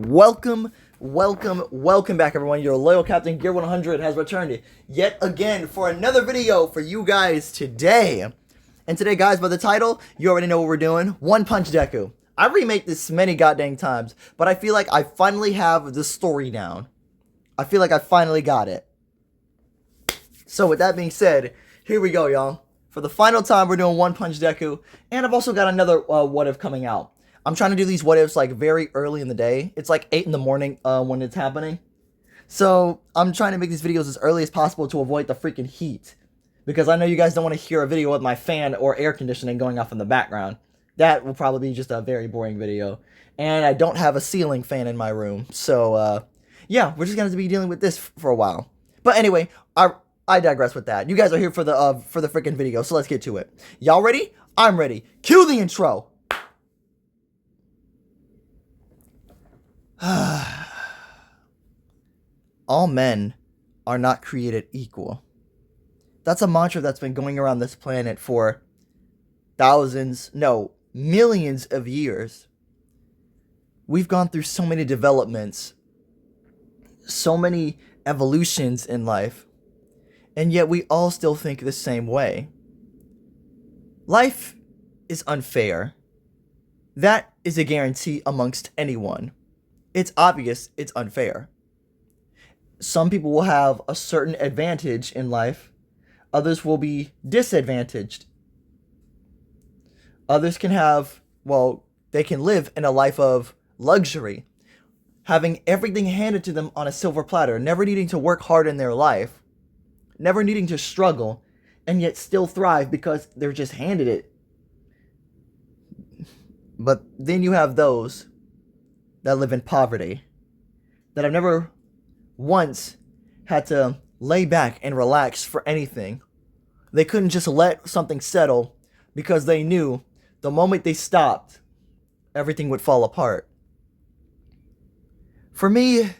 Welcome back, everyone. Your loyal Captain Gear 100 has returned yet again for another video for you guys today. And today, guys, by the title, you already know what we're doing. One Punch Deku. I remade this many goddamn times, but I feel like I finally have the story down. I feel like I finally got it. So with that being said, here we go, y'all. For the final time, we're doing One Punch Deku, and I've also got another what if coming out. I'm trying to do these what ifs like very early in the day. It's like 8 in the morning when it's happening. So I'm trying to make these videos as early as possible to avoid the freaking heat. Because I know you guys don't want to hear a video with my fan or air conditioning going off in the background. That will probably be just a very boring video. And I don't have a ceiling fan in my room. So yeah, we're just going to be dealing with this for a while. But anyway, I digress with that. You guys are here for the freaking video, so let's get to it. Y'all ready? I'm ready. Cue the intro. All men are not created equal. That's a mantra that's been going around this planet for millions of years. We've gone through so many developments, so many evolutions in life, and yet we all still think the same way. Life is unfair. That is a guarantee amongst anyone. It's obvious it's unfair. Some people will have a certain advantage in life. Others will be disadvantaged. Others can have, they can live in a life of luxury, having everything handed to them on a silver platter, never needing to work hard in their life, never needing to struggle, and yet still thrive because they're just handed it. But then you have those that live in poverty, that have never once had to lay back and relax for anything. They couldn't just let something settle because they knew the moment they stopped, everything would fall apart. For me,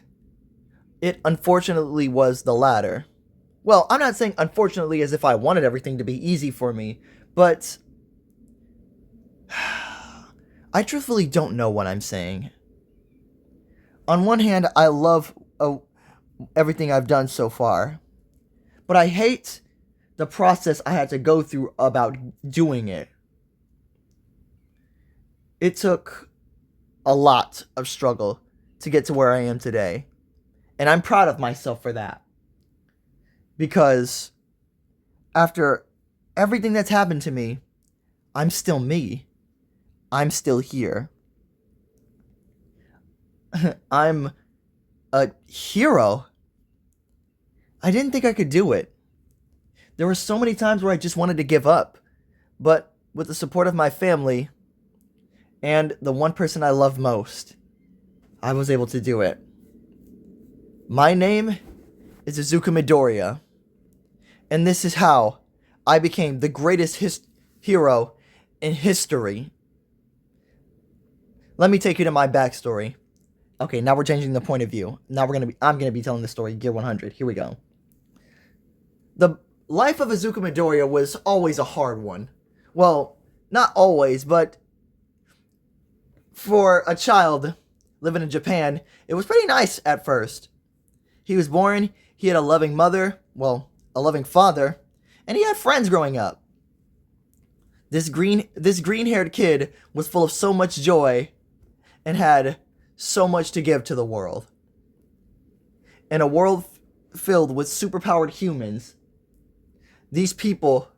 it unfortunately was the latter. Well, I'm not saying unfortunately as if I wanted everything to be easy for me, but I truthfully don't know what I'm saying. On one hand, I love everything I've done so far, but I hate the process I had to go through about doing it. It took a lot of struggle to get to where I am today, and I'm proud of myself for that. Because after everything that's happened to me, I'm still me. I'm still here. I'm a hero. I didn't think I could do it. There were so many times where I just wanted to give up. But with the support of my family and the one person I love most, I was able to do it. My name is Izuku Midoriya. And this is how I became the greatest hero in history. Let me take you to my backstory. Okay, now we're changing the point of view. Now I'm gonna be telling the story, Gear 100. Here we go. The life of Izuku Midoriya was always a hard one. Well, not always, but for a child living in Japan, it was pretty nice at first. He was born, he had a loving mother, a loving father, and he had friends growing up. This green-haired kid was full of so much joy and had so much to give to the world. In a world filled with superpowered humans, these people,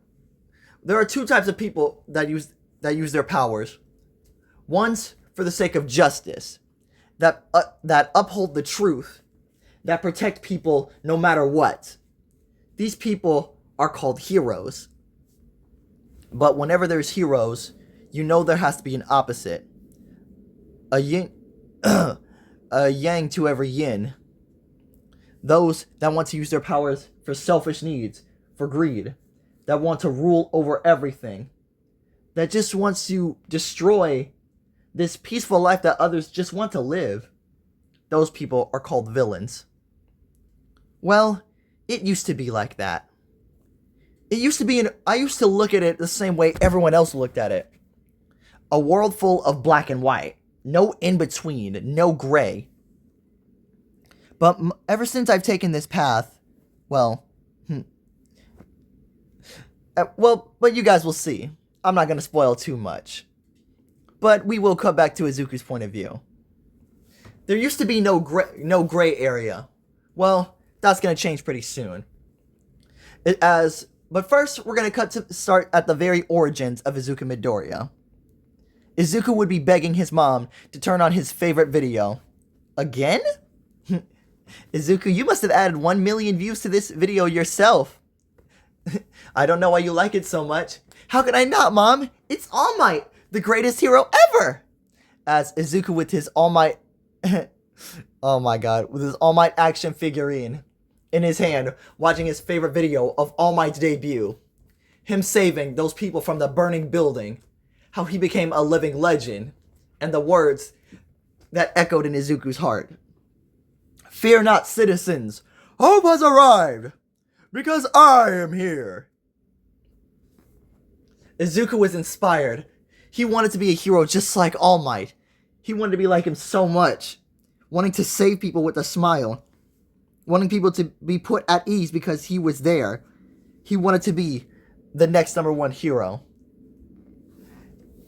there are two types of people that use their powers. One's for the sake of justice, that uphold the truth, that protect people no matter what. These people are called heroes. But whenever there's heroes, you know there has to be an opposite. A yang to every yin. Those that want to use their powers for selfish needs, for greed, that want to rule over everything, that just wants to destroy this peaceful life that others just want to live. Those people are called villains. Well, it used to be like that. It used to be, I used to look at it the same way everyone else looked at it. A world full of black and white. No in between, no gray. But ever since I've taken this path, well, but you guys will see. I'm not going to spoil too much. But we will come back to Izuku's point of view. There used to be no gray area. Well, that's going to change pretty soon. But first, we're going to start at the very origins of Izuku Midoriya. Izuku would be begging his mom to turn on his favorite video. Again? Izuku, you must have added 1 million views to this video yourself. I don't know why you like it so much. How could I not, Mom? It's All Might, the greatest hero ever! As Izuku with his All Might... oh my god, with his All Might action figurine in his hand, watching his favorite video of All Might's debut. Him saving those people from the burning building. How he became a living legend. And the words that echoed in Izuku's heart. Fear not, citizens. Hope has arrived. Because I am here. Izuku was inspired. He wanted to be a hero just like All Might. He wanted to be like him so much. Wanting to save people with a smile. Wanting people to be put at ease because he was there. He wanted to be the next #1 hero.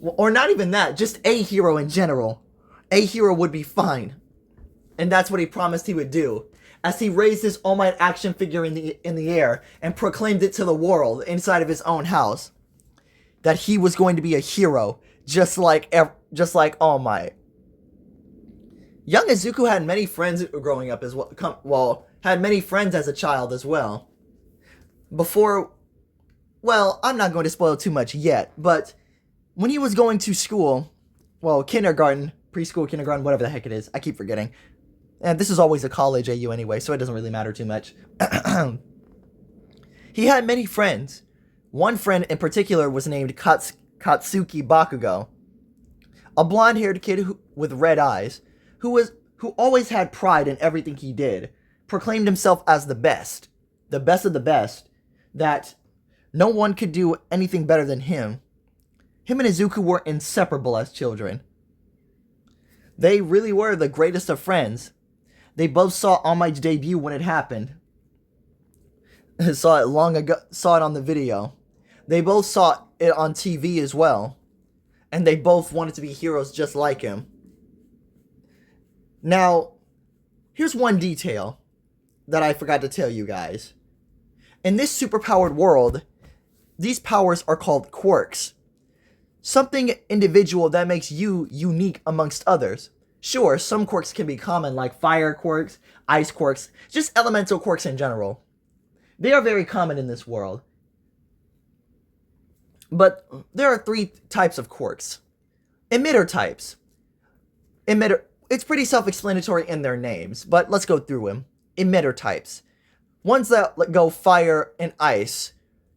Or not even that, just a hero in general. A hero would be fine. And that's what he promised he would do. As he raised his All Might action figure in the air and proclaimed it to the world inside of his own house. That he was going to be a hero, just like All Might. Young Izuku had many friends growing up as well. Had many friends as a child as well. I'm not going to spoil too much yet, but when he was going to school, kindergarten, preschool, kindergarten, whatever the heck it is, I keep forgetting. And this is always a college AU anyway, so it doesn't really matter too much. He had many friends. One friend in particular was named Katsuki Bakugo. A blonde-haired kid with red eyes, who always had pride in everything he did, proclaimed himself as the best of the best, that no one could do anything better than him. Him and Izuku were inseparable as children. They really were the greatest of friends. They both saw All Might's debut when it happened. Saw it long ago, saw it on the video. They both saw it on TV as well. And they both wanted to be heroes just like him. Now, here's one detail that I forgot to tell you guys. In this superpowered world, these powers are called quirks. Something individual that makes you unique amongst others. Sure, some quirks can be common, like fire quirks, ice quirks, just elemental quirks in general. They are very common in this world. But there are 3 types of quirks. Emitter types. It's pretty self-explanatory in their names, but let's go through them. Emitter types. Ones that go fire and ice,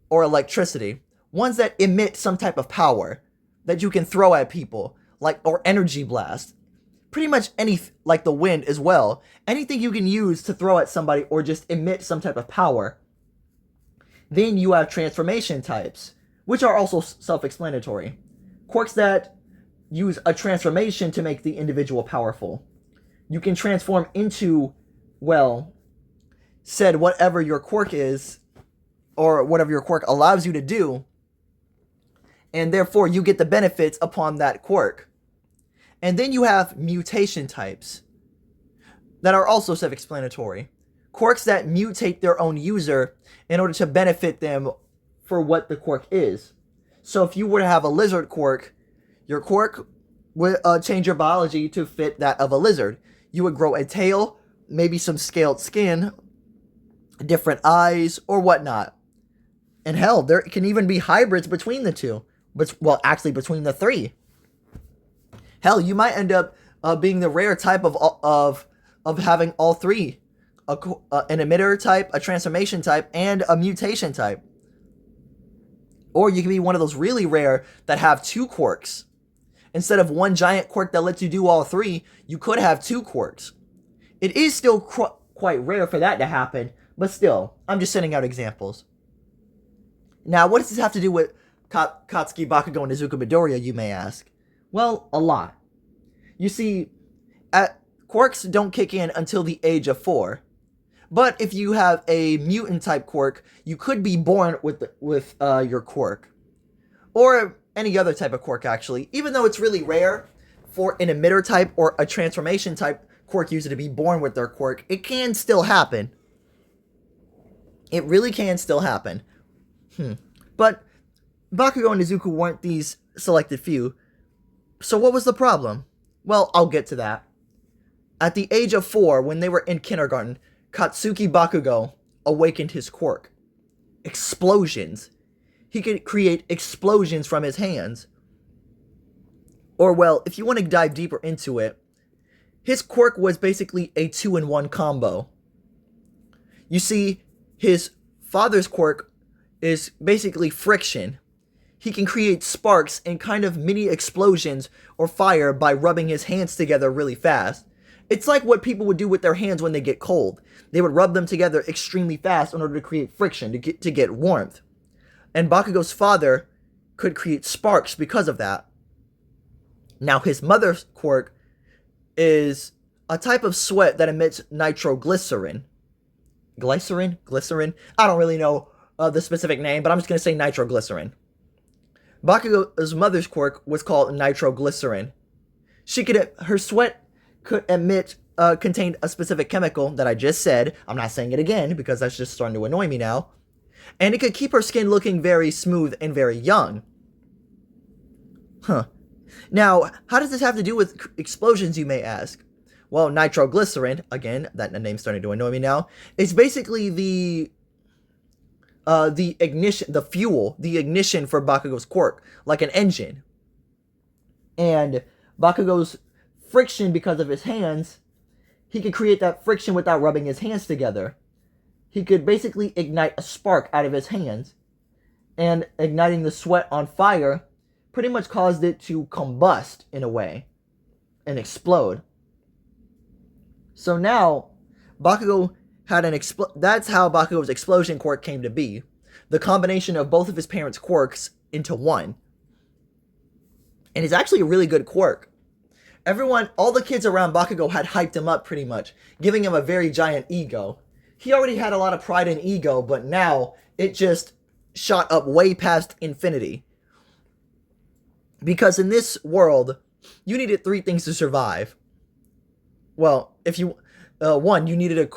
or electricity. Ones that emit some type of power that you can throw at people, or energy blast. Pretty much like the wind as well. Anything you can use to throw at somebody or just emit some type of power. Then you have transformation types, which are also self-explanatory. Quirks that use a transformation to make the individual powerful. You can transform into, whatever your quirk is, or whatever your quirk allows you to do, and therefore you get the benefits upon that quirk. And then you have mutation types that are also self-explanatory. Quirks that mutate their own user in order to benefit them for what the quirk is. So if you were to have a lizard quirk, your quirk would change your biology to fit that of a lizard. You would grow a tail, maybe some scaled skin, different eyes, or whatnot. And hell, there can even be hybrids between the two. Actually between the 3. Hell, you might end up being the rare type of having all 3. An emitter type, a transformation type, and a mutation type. Or you can be one of those really rare that have 2 quirks. Instead of one giant quirk that lets you do all 3, you could have 2 quirks. It is still quite rare for that to happen, but still, I'm just sending out examples. Now, what does this have to do with Katsuki Bakugo and Izuku Midoriya, you may ask? Well, a lot. You see, quirks don't kick in until the age of 4. But if you have a mutant type quirk, you could be born with your quirk. Or any other type of quirk, actually. Even though it's really rare for an emitter type or a transformation type quirk user to be born with their quirk, it can still happen. It really can still happen. But Bakugo and Izuku weren't these selected few. So what was the problem? Well, I'll get to that. At the age of 4, when they were in kindergarten, Katsuki Bakugo awakened his quirk. Explosions. He could create explosions from his hands. Or, well, if you want to dive deeper into it, his quirk was basically a 2-in-1 combo. You see, his father's quirk is basically friction. He can create sparks and kind of mini explosions or fire by rubbing his hands together really fast. It's like what people would do with their hands when they get cold. They would rub them together extremely fast in order to create friction, to get warmth. And Bakugo's father could create sparks because of that. Now, his mother's quirk is a type of sweat that emits nitroglycerin. Glycerin? I don't really know the specific name, but I'm just going to say nitroglycerin. Bakugo's mother's quirk was called nitroglycerin. Her sweat could contained a specific chemical that I just said. I'm not saying it again because that's just starting to annoy me now. And it could keep her skin looking very smooth and very young. Now, how does this have to do with explosions, you may ask? Well, nitroglycerin, again, that name's starting to annoy me now, is basically the ignition, the fuel, the ignition for Bakugo's quirk, like an engine. And Bakugo's friction, because of his hands, he could create that friction without rubbing his hands together. He could basically ignite a spark out of his hands. And igniting the sweat on fire pretty much caused it to combust in a way and explode. So now, Bakugo had that's how Bakugo's explosion quirk came to be. The combination of both of his parents' quirks into one. And it's actually a really good quirk. All the kids around Bakugo had hyped him up pretty much, giving him a very giant ego. He already had a lot of pride and ego, but now it just shot up way past infinity. Because in this world, you needed 3 things to survive. Well, if you one, you needed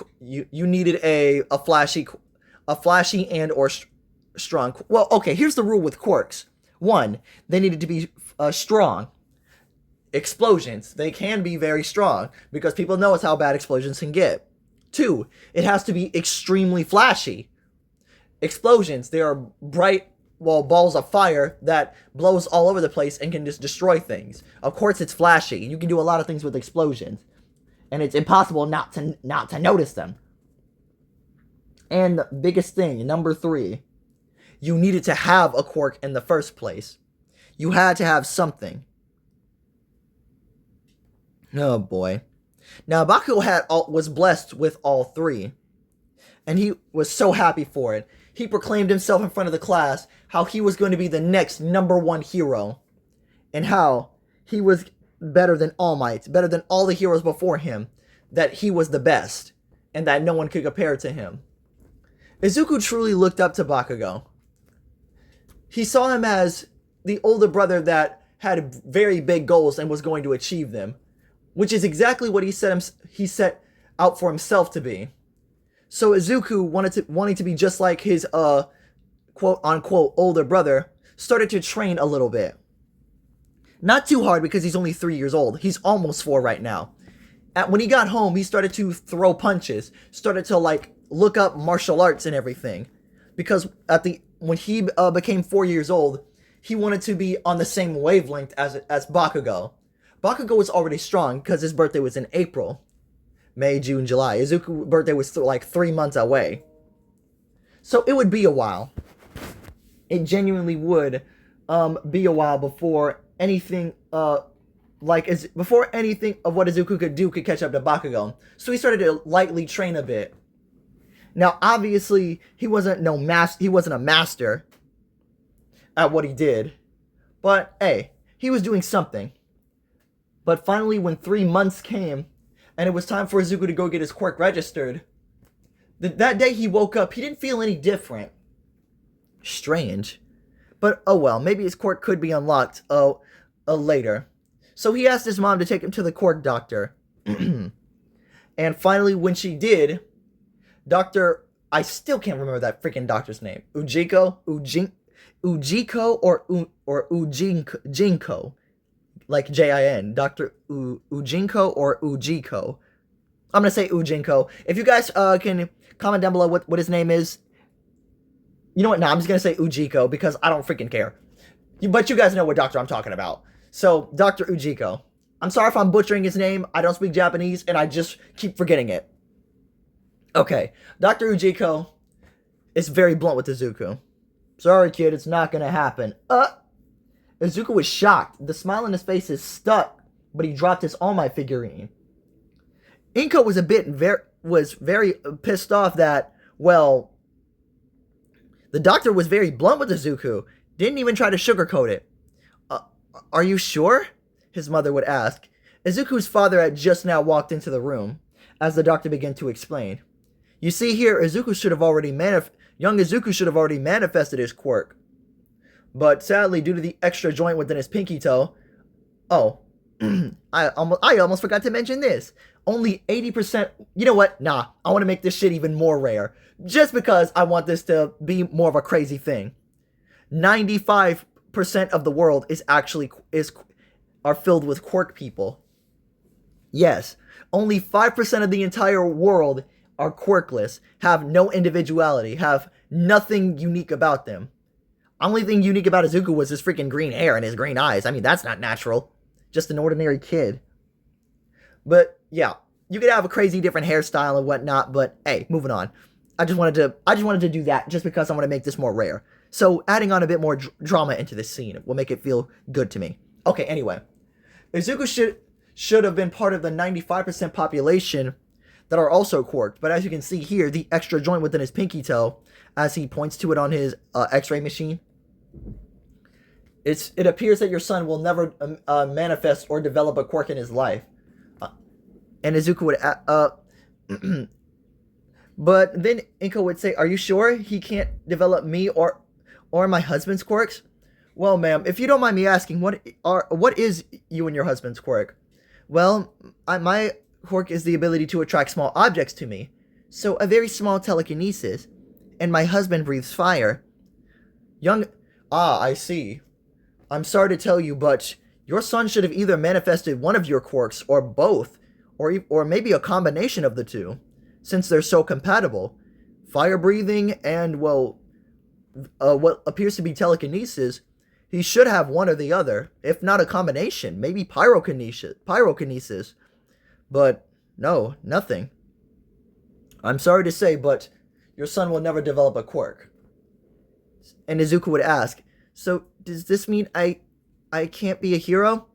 a flashy and or strong. Well, okay, here's the rule with quirks. 1, they needed to be strong. Explosions, they can be very strong because people know how bad explosions can get. 2, it has to be extremely flashy. Explosions, they are bright balls of fire that blows all over the place and can just destroy things. Of course, it's flashy. You can do a lot of things with explosions, and it's impossible not to notice them. And the biggest thing, number 3, you needed to have a quirk in the first place. You had to have something. Oh boy. Now Bakugo was blessed with all 3, and he was so happy for it. He proclaimed himself in front of the class how he was going to be the next #1 hero, and how he was better than All Might, better than all the heroes before him, that he was the best, and that no one could compare to him. Izuku truly looked up to Bakugo. He saw him as the older brother that had very big goals and was going to achieve them, which is exactly what he set out for himself to be. So Izuku, wanting to be just like his quote-unquote older brother, started to train a little bit. Not too hard because he's only 3 years old. He's almost 4 right now. When he got home, he started to throw punches, started to look up martial arts and everything. Because when he became 4 years old, he wanted to be on the same wavelength as Bakugo. Bakugo was already strong because his birthday was in April. May, June, July. Izuku's birthday was 3 months away. So it would be a while. It genuinely would be a while before anything before anything of what Izuku could do could catch up to Bakugo. So he started to lightly train a bit. Now, obviously, he wasn't a master at what he did. But hey, he was doing something. But finally, when 3 months came, and it was time for Izuku to go get his quirk registered. That day he woke up, he didn't feel any different. Strange. But oh well, maybe his quirk could be unlocked later. So he asked his mom to take him to the quirk doctor. And finally, when she did, I still can't remember that freaking doctor's name. Ujiko or Ujinko, like Jin. Dr. Ujinko or Ujiko. I'm gonna say Ujinko. If you guys can comment down below what his name is. You know what? Nah, I'm just gonna say Ujiko because I don't freaking care. But you guys know what doctor I'm talking about. So, Dr. Ujiko. I'm sorry if I'm butchering his name. I don't speak Japanese, and I just keep forgetting it. Okay, Dr. Ujiko is very blunt with Izuku. Sorry, kid, it's not gonna happen. Izuku was shocked. The smile on his face is stuck, but he dropped his All Might figurine. Inko was very pissed off that, well, the doctor was very blunt with Izuku. Didn't even try to sugarcoat it. Are you sure? His mother would ask. Izuku's father had just now walked into the room, as the doctor began to explain. You see here, young Izuku should have already manifested his quirk. But sadly, due to the extra joint within his pinky toe... Oh, I almost forgot to mention this. Only 80%... You know what? Nah, I want to make this shit even more rare. Just because I want this to be more of a crazy thing. 95% of the world are filled with quirk people. Yes, only 5% of the entire world are quirkless, have no individuality, have nothing unique about them. Only thing unique about Izuku was his freaking green hair and his green eyes. I mean, that's not natural. Just an ordinary kid. But yeah, you could have a crazy different hairstyle and whatnot, but hey, moving on. I just wanted to do that just because I want to make this more rare. So adding on a bit more drama into this scene will make it feel good to me. Okay, anyway. Izuku should have been part of the 95% population that are also quirked. But as you can see here, the extra joint within his pinky toe, as he points to it on his x-ray machine, it appears that your son will never manifest or develop a quirk in his life. And Izuku would... But then Inko would say, are you sure he can't develop me or my husband's quirks? Well, ma'am, if you don't mind me asking, what is you and your husband's quirk? Well, my quirk is the ability to attract small objects to me. So a very small telekinesis. And my husband breathes fire. I see. I'm sorry to tell you, but your son should have either manifested one of your quirks or both, or maybe a combination of the two. Since they're so compatible. Fire breathing and, well, what appears to be telekinesis, he should have one or the other, if not a combination, maybe pyrokinesis. But no, nothing. I'm sorry to say, but your son will never develop a quirk. And Izuku would ask, so does this mean I can't be a hero?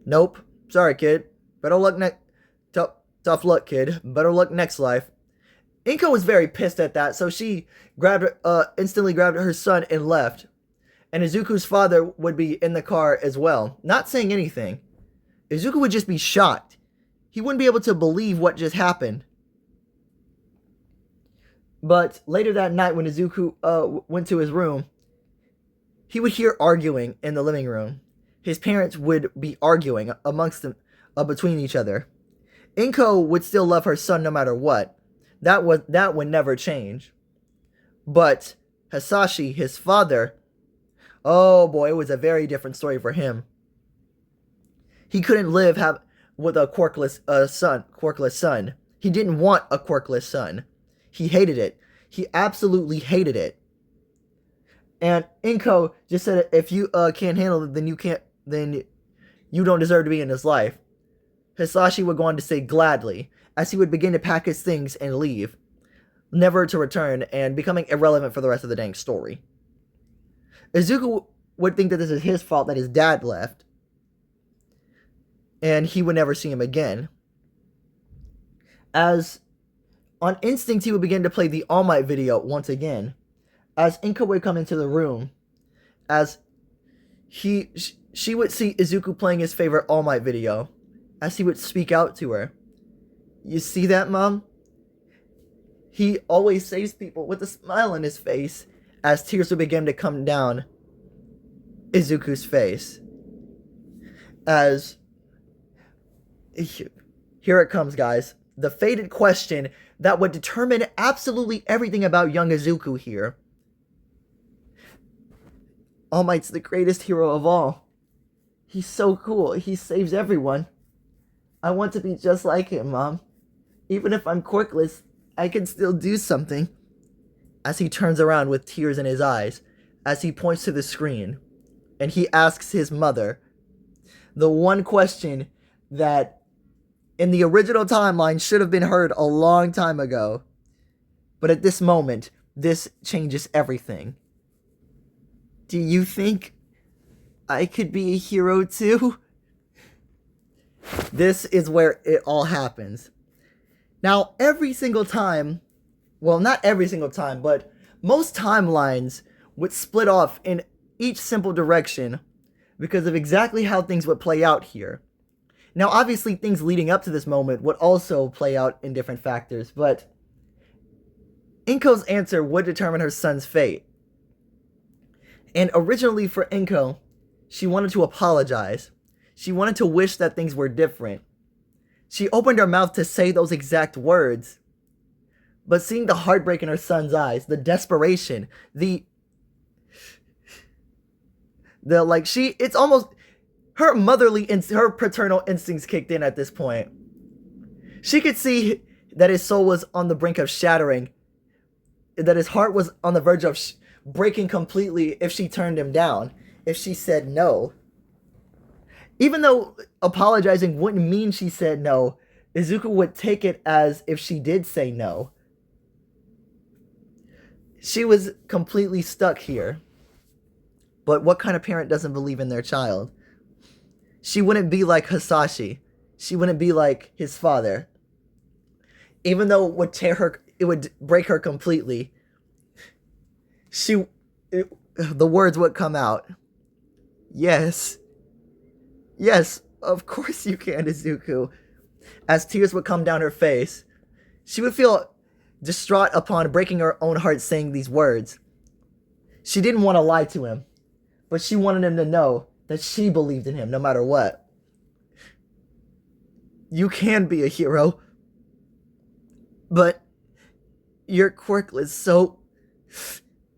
Nope. Sorry, kid. Better luck Tough luck, kid. Better luck next life. Inko was very pissed at that, so she instantly grabbed her son and left. And Izuku's father would be in the car as well, not saying anything. Izuku would just be shocked. He wouldn't be able to believe what just happened. But later that night when Izuku went to his room, he would hear arguing in the living room. His parents would be arguing amongst them, between each other. Inko would still love her son no matter what. That would never change. But Hasashi, his father, oh boy, it was a very different story for him. He couldn't live with a quirkless son. He didn't want a quirkless son. He hated it. He absolutely hated it. And Inko just said, if you can't handle it, then you don't deserve to be in his life. Hisashi would go on to say gladly, as he would begin to pack his things and leave, never to return, and becoming irrelevant for the rest of the dang story. Izuku would think that this is his fault that his dad left, and he would never see him again. As on instinct, he would begin to play the All Might video once again, as Inko would come into the room, as she would see Izuku playing his favorite All Might video. as he would speak out to her. You see that, Mom? He always saves people with a smile on his face, as tears would begin to come down Izuku's face. As here it comes, guys. The fated question that would determine absolutely everything about young Izuku here. All Might's the greatest hero of all. He's so cool. He saves everyone. I want to be just like him, Mom. Even if I'm quirkless, I can still do something. As he turns around with tears in his eyes, as he points to the screen, and he asks his mother the one question that in the original timeline should have been heard a long time ago. But at this moment, this changes everything. Do you think I could be a hero too? This is where it all happens. Now, every single time, well, not every single time, but most timelines would split off in each simple direction because of exactly how things would play out here. Now, obviously, things leading up to this moment would also play out in different factors, but Inko's answer would determine her son's fate. And originally for Inko, she wanted to apologize. She wanted to wish that things were different. She opened her mouth to say those exact words. But seeing the heartbreak in her son's eyes, the desperation, it's almost, her her paternal instincts kicked in at this point. She could see that his soul was on the brink of shattering, that his heart was on the verge of breaking completely if she turned him down, if she said no. Even though apologizing wouldn't mean she said no, Izuku would take it as if she did say no. She was completely stuck here. But what kind of parent doesn't believe in their child? She wouldn't be like Hasashi. She wouldn't be like his father. Even though it would break her completely. The words would come out. Yes. Yes, of course you can, Izuku. As tears would come down her face, she would feel distraught upon breaking her own heart saying these words. She didn't want to lie to him, but she wanted him to know that she believed in him no matter what. You can be a hero, but you're quirkless, so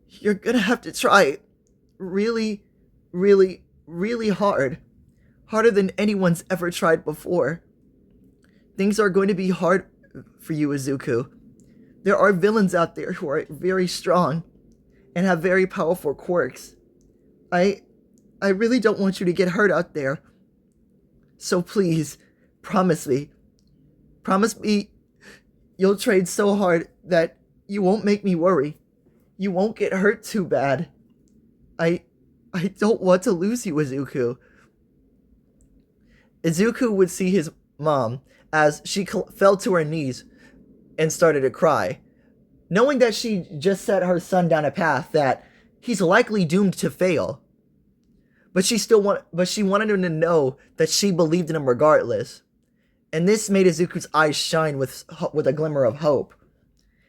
you're gonna have to try really, really, really hard. Harder than anyone's ever tried before. Things are going to be hard for you, Izuku. There are villains out there who are very strong and have very powerful quirks. I really don't want you to get hurt out there. So please, promise me. Promise me you'll train so hard that you won't make me worry. You won't get hurt too bad. I don't want to lose you, Izuku. Izuku would see his mom as she fell to her knees and started to cry, knowing that she just set her son down a path that he's likely doomed to fail. But she wanted him to know that she believed in him regardless. And this made Izuku's eyes shine with a glimmer of hope.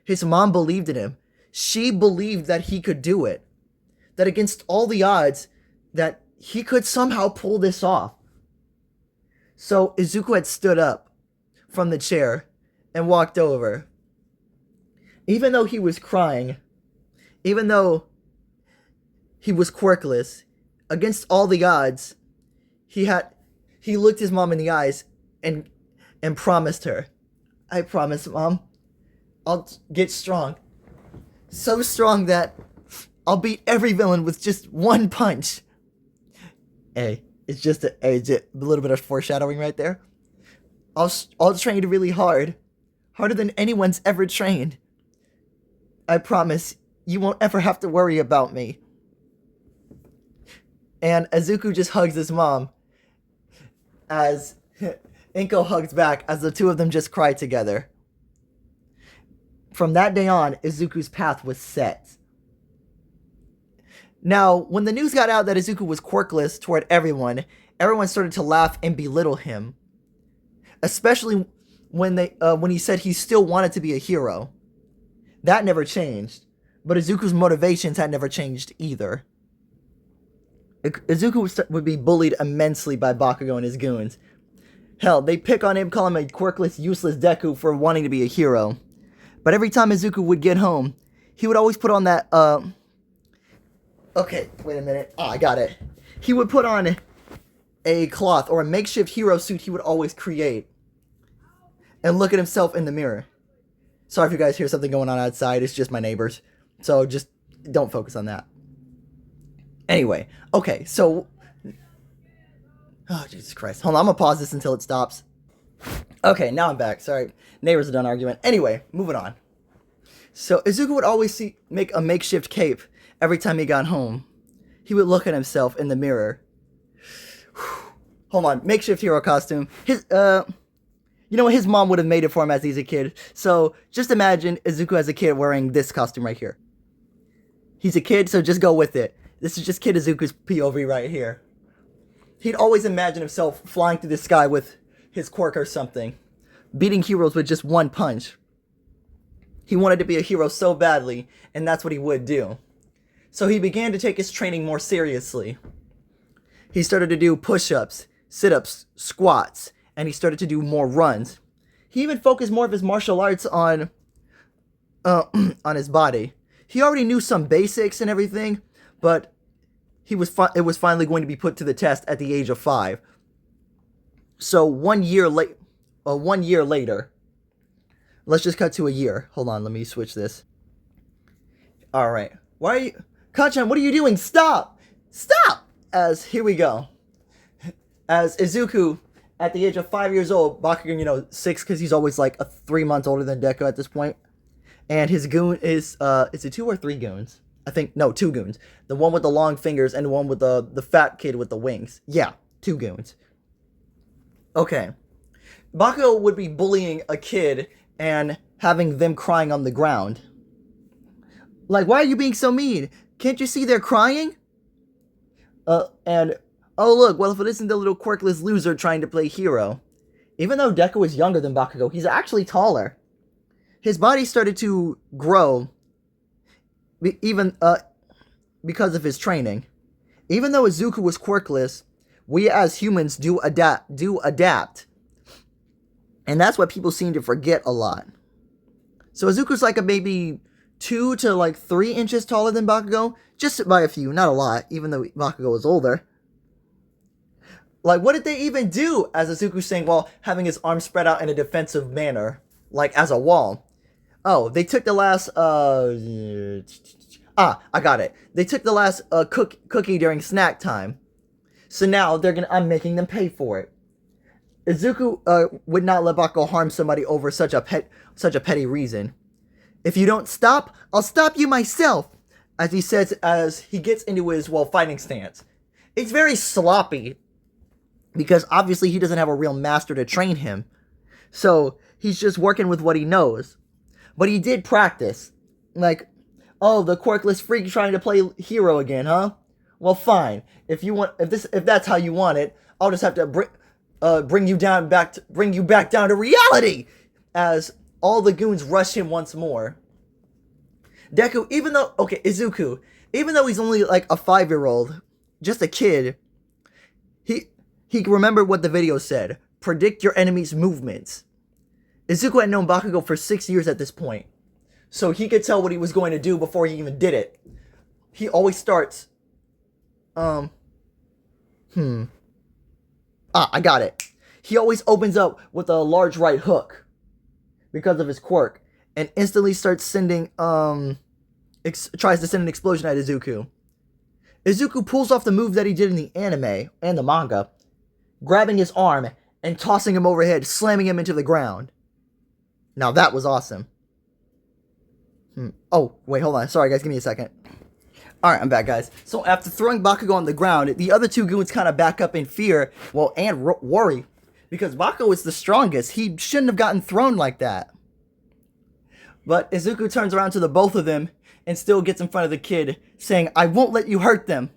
His mom believed in him. She believed that he could do it. That against all the odds, that he could somehow pull this off. So Izuku had stood up from the chair and walked over. Even though he was crying, even though he was quirkless, against all the odds, he looked his mom in the eyes and promised her, I promise, Mom, I'll get strong. So strong that I'll beat every villain with just one punch. Hey. It's just a little bit of foreshadowing right there. I'll train really hard. Harder than anyone's ever trained. I promise you won't ever have to worry about me. And Izuku just hugs his mom as Inko hugs back as the two of them just cry together. From that day on, Izuku's path was set. Now, when the news got out that Izuku was quirkless toward everyone started to laugh and belittle him. especially when he said he still wanted to be a hero. That never changed, but Izuku's motivations had never changed either. Izuku would be bullied immensely by Bakugo and his goons. Hell, they pick on him, call him a quirkless, useless Deku for wanting to be a hero. But every time Izuku would get home, he would always put on that, okay, wait a minute. I got it. He would put on a cloth or a makeshift hero suit he would always create and look at himself in the mirror. Sorry if you guys hear something going on outside. It's just my neighbors. So just don't focus on that. Anyway, okay, so... Oh, Jesus Christ. Hold on, I'm gonna pause this until it stops. Okay, now I'm back. Sorry. Neighbors are done arguing. Anyway, moving on. So, Izuku would always make a makeshift cape every time he got home. He would look at himself in the mirror. Hold on, makeshift hero costume. You know what? His mom would have made it for him as he's a kid. So, just imagine Izuku as a kid wearing this costume right here. He's a kid, so just go with it. This is just Kid Izuku's POV right here. He'd always imagine himself flying through the sky with his quirk or something, beating heroes with just one punch. He wanted to be a hero so badly, and that's what he would do. So he began to take his training more seriously. He started to do push-ups, sit-ups, squats, and he started to do more runs. He even focused more of his martial arts on his body. He already knew some basics and everything, but it was finally going to be put to the test at the age of 5. So 1 year later, let's just cut to a year. Hold on, let me switch this. All right, why are you, Kacchan? What are you doing? Stop! Stop! Here we go. As Izuku, at the age of 5 years old, Bakugan, 6, because he's always like 3 months older than Deku at this point. And his goon is it 2 or 3 goons? I think, no, 2 goons. The one with the long fingers and the one with the fat kid with the wings. Yeah, 2 goons. Okay. Bakugo would be bullying a kid and having them crying on the ground. Like, why are you being so mean? Can't you see they're crying? And, oh look, well if it isn't the little quirkless loser trying to play hero. Even though Deku is younger than Bakugo, he's actually taller. His body started to grow, even because of his training. Even though Izuku was quirkless, we as humans do adapt. And that's what people seem to forget a lot. So Izuku's like a maybe 2 to like 3 inches taller than Bakugo, just by a few, not a lot, even though Bakugo is older. Like, what did they even do, as Izuku's saying, while having his arms spread out in a defensive manner, like as a wall? Oh, they took the last, I got it. They took the last cookie during snack time. So now I'm making them pay for it. Izuku would not let Bakugo harm somebody over such a petty reason. If you don't stop, I'll stop you myself, as he says as he gets into his, fighting stance. It's very sloppy, because obviously he doesn't have a real master to train him. So he's just working with what he knows. But he did practice. Like, oh, the quirkless freak trying to play hero again, huh? Well, fine. If that's how you want it, I'll just have to bring you back down to reality. As all the goons rush him once more. Deku, Izuku, even though he's only like a 5-year-old, just a kid, he remembered what the video said. Predict your enemy's movements. Izuku had known Bakugo for 6 years at this point, so he could tell what he was going to do before he even did it. He always starts, I got it. He always opens up with a large right hook, because of his quirk, and instantly starts sending, tries to send an explosion at Izuku. Izuku pulls off the move that he did in the anime, and the manga, grabbing his arm and tossing him overhead, slamming him into the ground. Now that was awesome. Oh, wait, hold on. Sorry, guys. Give me a second. Alright, I'm back, guys. So after throwing Bakugo on the ground, the other 2 goons kind of back up in fear, and worry. Because Bakugo is the strongest. He shouldn't have gotten thrown like that. But Izuku turns around to the both of them and still gets in front of the kid, saying, I won't let you hurt them.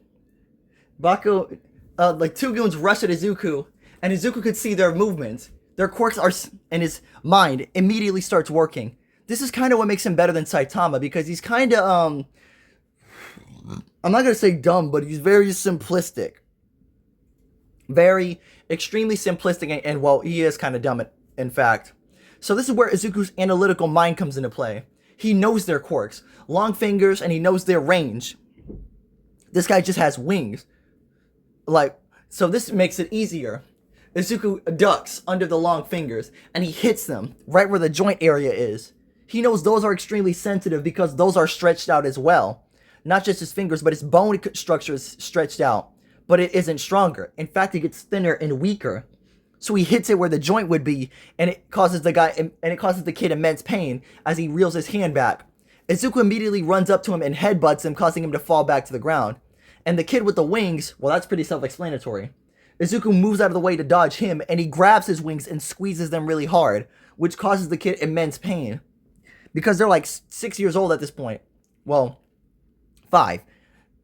Bakugo, 2 goons rush at Izuku, and Izuku could see their movements. Their quirks are, and his mind immediately starts working. This is kind of what makes him better than Saitama, because he's kind of, I'm not going to say dumb, but he's very simplistic. Very, extremely simplistic, and well, he is kind of dumb, in fact. So this is where Izuku's analytical mind comes into play. He knows their quirks, long fingers, and he knows their range. This guy just has wings. Like, so this makes it easier. Izuku ducks under the long fingers, and he hits them right where the joint area is. He knows those are extremely sensitive because those are stretched out as well. Not just his fingers, but his bone structure is stretched out. But it isn't stronger. In fact, it gets thinner and weaker. So he hits it where the joint would be, and it causes the kid immense pain as he reels his hand back. Izuku immediately runs up to him and headbutts him, causing him to fall back to the ground. And the kid with the wings, well, that's pretty self-explanatory. Izuku moves out of the way to dodge him, and he grabs his wings and squeezes them really hard, which causes the kid immense pain. Because they're like 6 years old at this point. Well, 5.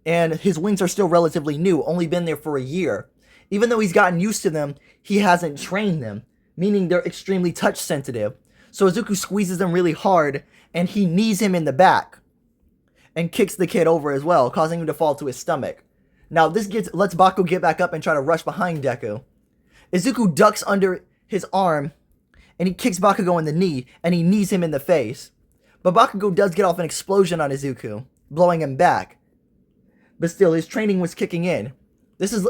And his wings are still relatively new, only been there for a year. Even though he's gotten used to them, he hasn't trained them, meaning they're extremely touch sensitive. So Izuku squeezes them really hard, and he knees him in the back, and kicks the kid over as well, causing him to fall to his stomach. Now this lets Bakugo get back up and try to rush behind Deku. Izuku ducks under his arm, and he kicks Bakugo in the knee, and he knees him in the face. But Bakugo does get off an explosion on Izuku, blowing him back. But still, his training was kicking in. This is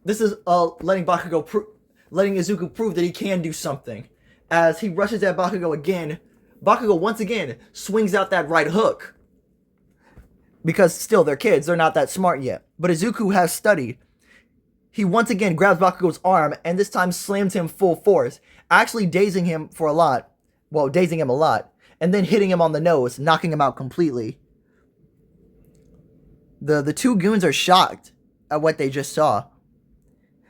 letting Izuku prove that he can do something. As he rushes at Bakugo again, Bakugo once again swings out that right hook. Because still, they're kids, they're not that smart yet. But Izuku has studied. He once again grabs Bakugo's arm, and this time slams him full force, actually dazing him a lot, and then hitting him on the nose, knocking him out completely. The two goons are shocked at what they just saw.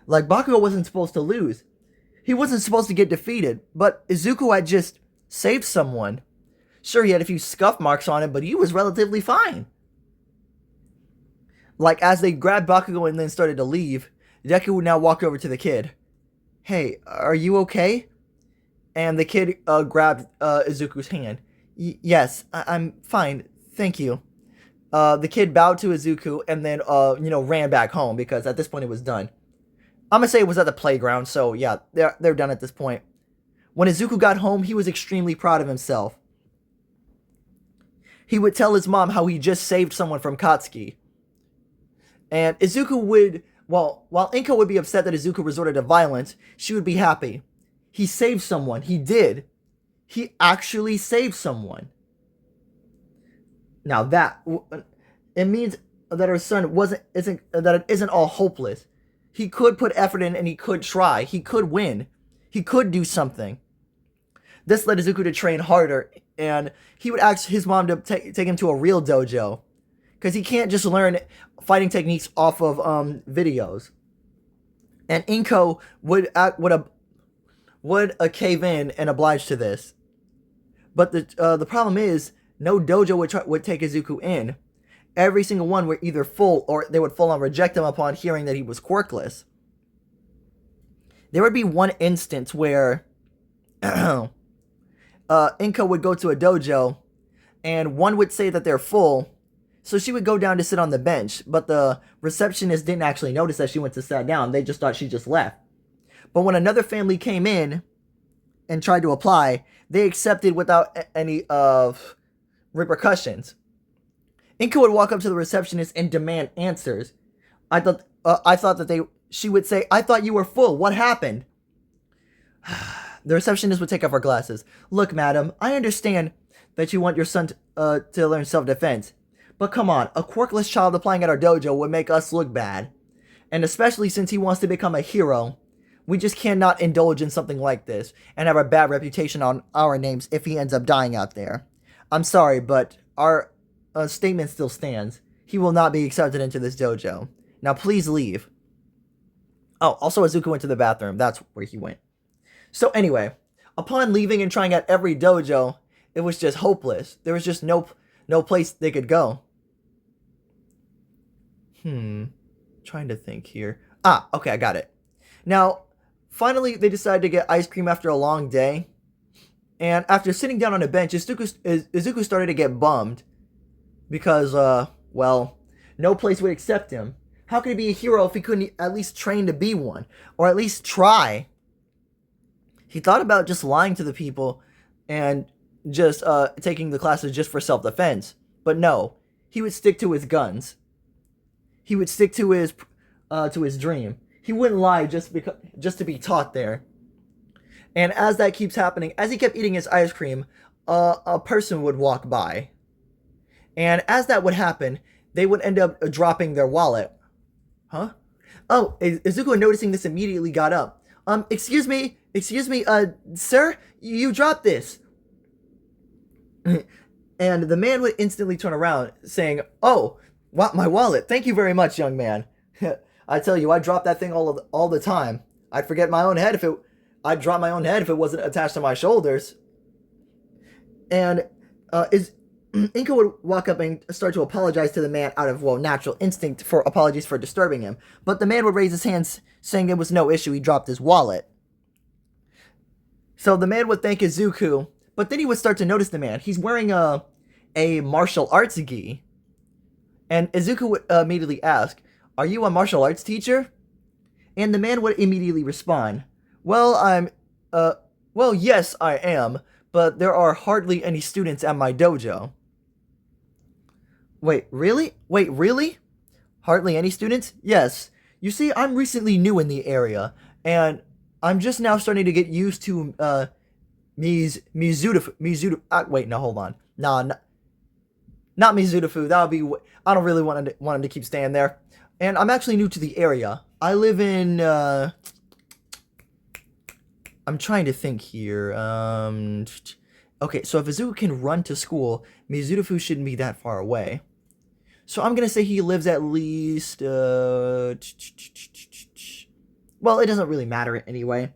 Like, Bakugo wasn't supposed to lose. He wasn't supposed to get defeated, but Izuku had just saved someone. Sure, he had a few scuff marks on him, but he was relatively fine. Like, as they grabbed Bakugo and then started to leave, Deku now walked over to the kid. Hey, are you okay? And the kid grabbed Izuku's hand. Yes, I'm fine, thank you. The kid bowed to Izuku and then, ran back home because at this point it was done. I'm gonna say it was at the playground, so yeah, they're done at this point. When Izuku got home, he was extremely proud of himself. He would tell his mom how he just saved someone from Katsuki. And Izuku would, while Inko would be upset that Izuku resorted to violence, she would be happy. He saved someone. He did. He actually saved someone. Now it means that her son isn't all hopeless. He could put effort in and he could try. He could win. He could do something. This led Izuku to train harder, and he would ask his mom to take him to a real dojo, because he can't just learn fighting techniques off of videos. And Inko would cave in and oblige to this. But the problem is, no dojo would take Izuku in. Every single one were either full or they would full on reject him upon hearing that he was quirkless. There would be one instance where Inko would go to a dojo and one would say that they're full, so she would go down to sit on the bench, but the receptionist didn't actually notice that she went to sit down. They just thought she just left. But when another family came in and tried to apply, they accepted without any repercussions. Inko would walk up to the receptionist and demand answers. She would say, "I thought you were full. What happened?" The receptionist would take off her glasses. "Look, madam, I understand that you want your son to learn self-defense. But come on, a quirkless child applying at our dojo would make us look bad. And especially since he wants to become a hero, we just cannot indulge in something like this and have a bad reputation on our names if he ends up dying out there. I'm sorry, but our statement still stands. He will not be accepted into this dojo. Now please leave." Oh, also Izuku went to the bathroom. That's where he went. So anyway, upon leaving and trying out every dojo, it was just hopeless. There was just no place they could go. Trying to think here. Okay, I got it. Now, Finally, they decided to get ice cream after a long day. And after sitting down on a bench, Izuku started to get bummed. Because, well, no place would accept him. How could he be a hero if he couldn't at least train to be one? Or at least try? He thought about just lying to the people and just taking the classes just for self-defense. But no, he would stick to his guns. He would stick to his dream. He wouldn't lie just to be taught there. And as that keeps happening, as he kept eating his ice cream, a person would walk by. And as that would happen, they would end up dropping their wallet. Huh? Oh, Izuku, noticing this, immediately got up. Excuse me, sir, you dropped this. And the man would instantly turn around, saying, "Oh, my wallet. Thank you very much, young man." I tell you, I drop that thing all the time. I'd drop my own head if it wasn't attached to my shoulders. And Inko would walk up and start to apologize to the man out of, well, natural instinct for apologies for disturbing him. But the man would raise his hands, saying it was no issue. He dropped his wallet. So the man would thank Izuku, but then he would start to notice the man. He's wearing a martial arts gi. And Izuku would immediately ask, "Are you a martial arts teacher?" And the man would immediately respond, well, yes, I am, but there are hardly any students at my dojo." Wait, really? Hardly any students? Yes. You see, I'm recently new in the area, and I'm just now starting to get used to, Mizudafu. Wait, no, hold on. Nah, not Mizudafu. That would be, I don't really want him to keep staying there. And I'm actually new to the area. I live in, I'm trying to think here. Okay, so if Izuku can run to school, Mizudafu shouldn't be that far away. So I'm going to say he lives at least, well, it doesn't really matter anyway.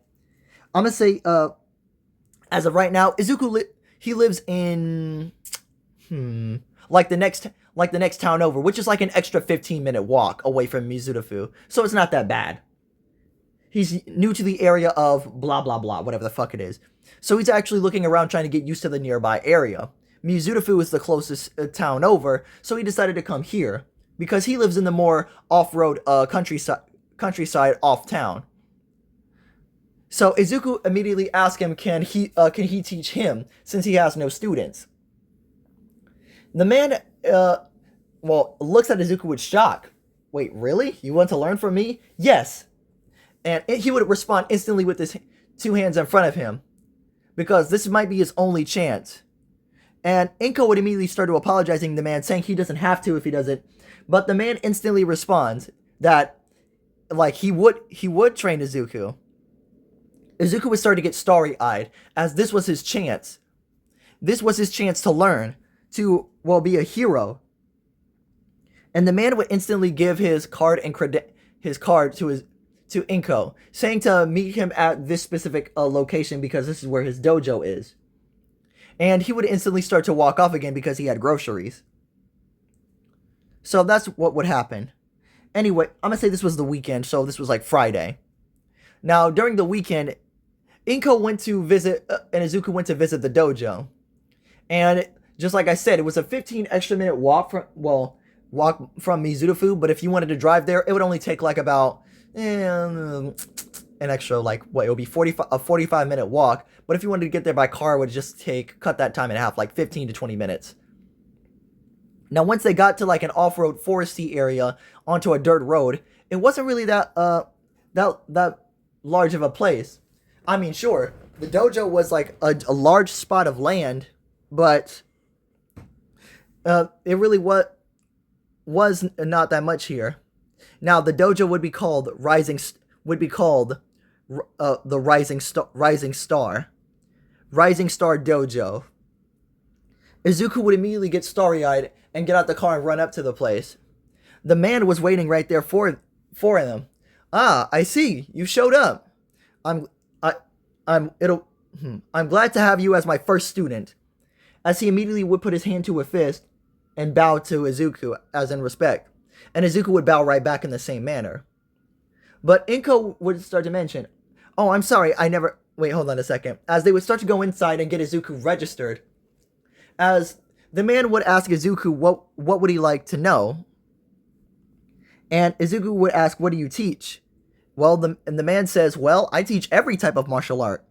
I'm going to say, as of right now, Izuku, he lives in, like the next town over, which is like an extra 15-minute walk away from Mizudafu. So it's not that bad. He's new to the area of blah, blah, blah, whatever the fuck it is. So he's actually looking around trying to get used to the nearby area. Mizudafu is the closest town over, so he decided to come here because he lives in the more off-road countryside off town. So Izuku immediately asked him, can he teach him since he has no students? The man, looks at Izuku with shock. Wait, really? You want to learn from me? Yes. And he would respond instantly with his two hands in front of him, because this might be his only chance. And Inko would immediately start to apologizing to the man, saying he doesn't have to if he doesn't. But the man instantly responds that, like, he would train Izuku. Izuku would start to get starry-eyed, as this was his chance. This was his chance to learn, to, well, be a hero. And the man would instantly give his card to Inko, saying to meet him at this specific location because this is where his dojo is. And he would instantly start to walk off again because he had groceries. So that's what would happen. Anyway, I'm going to say this was the weekend, so this was like Friday. Now, during the weekend, Inko went to visit, and Izuku went to visit the dojo. And just like I said, it was a 15 extra minute walk from Mizudafu, but if you wanted to drive there, it would only take like about an extra, like, what, it would be a 45 minute walk. But if you wanted to get there by car, it would just cut that time in half, like 15 to 20 minutes. Now, once they got to like an off-road foresty area onto a dirt road, it wasn't really that large of a place. I mean, sure, the dojo was like a large spot of land, but it really was not that much here. Now, the dojo would be called the Rising Star Dojo. Izuku would immediately get starry-eyed and get out the car and run up to the place. The man was waiting right there for them. "Ah, I see. You showed up. I'm glad to have you as my first student." As he immediately would put his hand to a fist and bow to Izuku as in respect. And Izuku would bow right back in the same manner. But Inko would start to mention, Oh, I'm sorry, I never... Wait, hold on a second. As they would start to go inside and get Izuku registered, as the man would ask Izuku what would he like to know, and Izuku would ask, what do you teach? Well, the man says, well, I teach every type of martial art.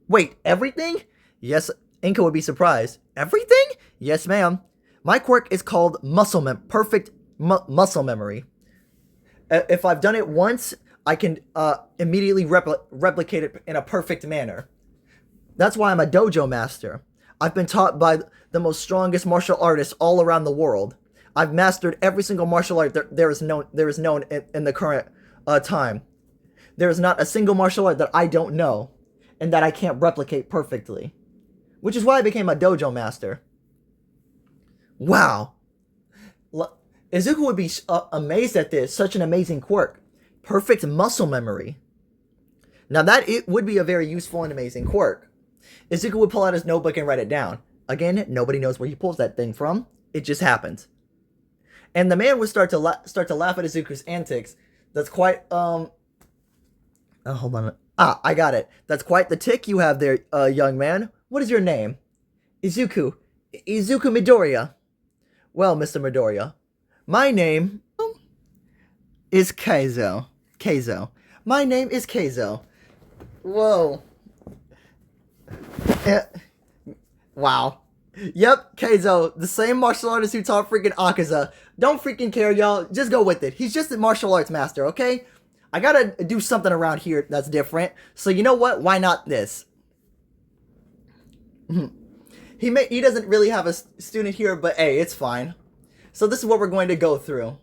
Wait, everything? Yes, Inka would be surprised. Everything? Yes, ma'am. My quirk is called perfect muscle memory. If I've done it once, I can immediately replicate it in a perfect manner. That's why I'm a dojo master. I've been taught by the most strongest martial artists all around the world. I've mastered every single martial art there is known in the current time. There is not a single martial art that I don't know and that I can't replicate perfectly. Which is why I became a dojo master. Wow. Izuku would be amazed at this. Such an amazing quirk. Perfect muscle memory. Now that it would be a very useful and amazing quirk. Izuku would pull out his notebook and write it down. Again, nobody knows where he pulls that thing from. It just happens. And the man would start to laugh at Izuku's antics. That's quite oh, hold on. Ah, I got it. That's quite the tick you have there, young man. What is your name? Izuku Midoriya. Well, Mr. Midoriya, my name is Keizo. My name is Keizo. Whoa. Wow. Yep, Keizo, the same martial artist who taught freaking Akaza. Don't freaking care, y'all. Just go with it. He's just a martial arts master, okay? I gotta do something around here that's different. So you know what? Why not this? He doesn't really have a student here, but hey, it's fine. So this is what we're going to go through.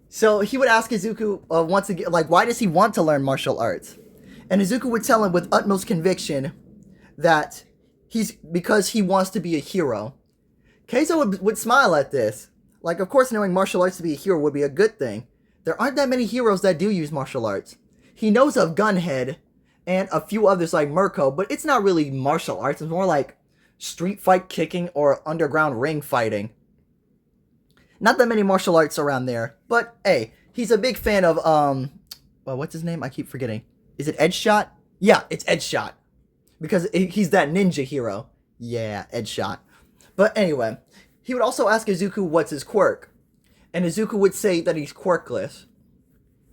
So he would ask Izuku once again, like, why does he want to learn martial arts? And Izuku would tell him with utmost conviction that because he wants to be a hero. Keizo would smile at this. Like, of course, knowing martial arts to be a hero would be a good thing. There aren't that many heroes that do use martial arts. He knows of Gunhead and a few others like Mirko, but it's not really martial arts. It's more like street fight kicking or underground ring fighting. Not that many martial arts around there, but hey, he's a big fan of, well, what's his name? I keep forgetting. Is it Edge Shot? Yeah, it's Edge Shot. Because he's that ninja hero. Yeah, Edge Shot. But anyway, he would also ask Izuku what's his quirk. And Izuku would say that he's quirkless.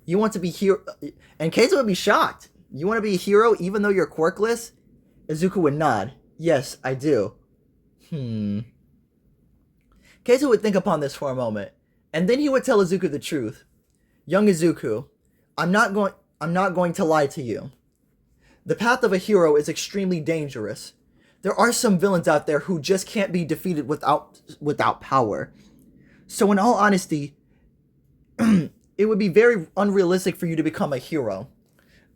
You want to be hero, and Keizo would be shocked. You want to be a hero even though you're quirkless? Izuku would nod. Yes, I do. Keizo would think upon this for a moment, and then he would tell Izuku the truth. Young Izuku, I'm not going to lie to you. The path of a hero is extremely dangerous. There are some villains out there who just can't be defeated without power. So in all honesty, it would be very unrealistic for you to become a hero.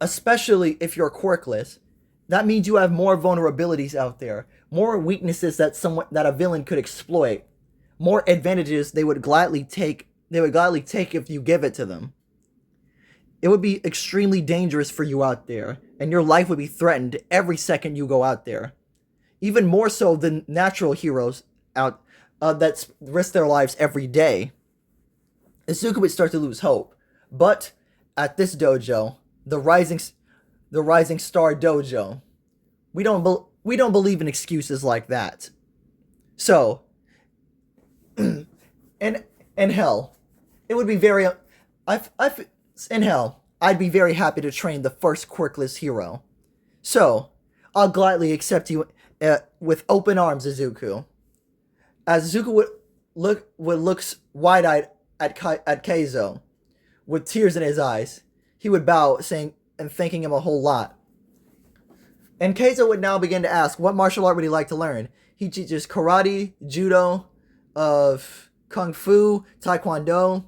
Especially if you're quirkless. That means you have more vulnerabilities out there. More weaknesses that a villain could exploit. More advantages they would gladly take if you give it to them. It would be extremely dangerous for you out there, and your life would be threatened every second you go out there. Even more so than natural heroes out that risk their lives every day. Izuku would start to lose hope, but at this dojo, the Rising Star Dojo, we don't believe in excuses like that. So, in hell, it would be very in hell, I'd be very happy to train the first quirkless hero. So, I'll gladly accept you with open arms, Izuku. As Izuku looks wide-eyed at Keizo, with tears in his eyes, he would bow, saying and thanking him a whole lot. And Keizo would now begin to ask, what martial art would he like to learn? He teaches karate, judo, kung fu, taekwondo,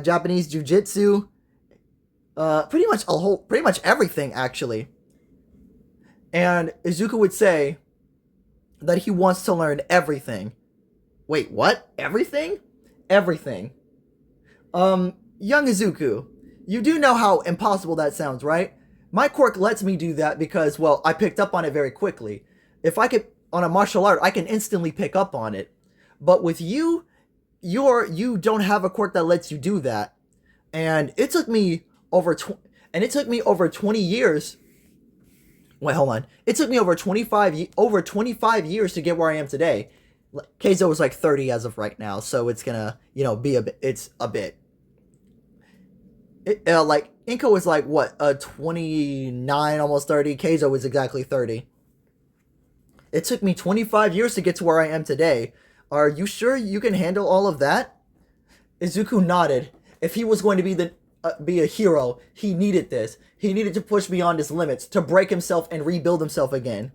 Japanese jiu-jitsu, pretty much everything actually. And Izuku would say that he wants to learn everything. Wait, what? Everything? Everything. Young Izuku, you do know how impossible that sounds, right? My quirk lets me do that because, well, I picked up on it very quickly. If I could, on a martial art, I can instantly pick up on it. But with you, you don't have a quirk that lets you do that. And it took me And it took me over 20 years. Wait, hold on. It took me over 25 years to get where I am today. Keizo was like 30 as of right now, so it's gonna, be a bit. It's a bit. Like Inko was like what, 29, almost 30. Keizo was exactly 30. It took me 25 years to get to where I am today. Are you sure you can handle all of that? Izuku nodded. If he was going to be a hero, he needed this. He needed to push beyond his limits, to break himself and rebuild himself again.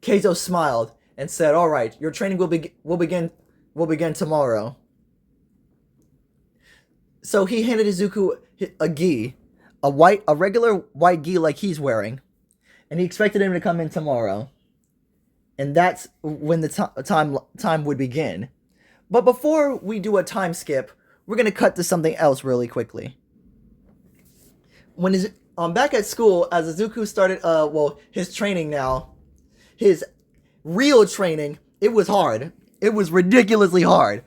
Keizo smiled and said, "All right, your training will begin tomorrow." So he handed Izuku a gi, a regular white gi like he's wearing, and he expected him to come in tomorrow. And that's when the time would begin. But before we do a time skip, we're gonna cut to something else really quickly. When back at school, as Izuku started his training now, his real training, it was hard. It was ridiculously hard.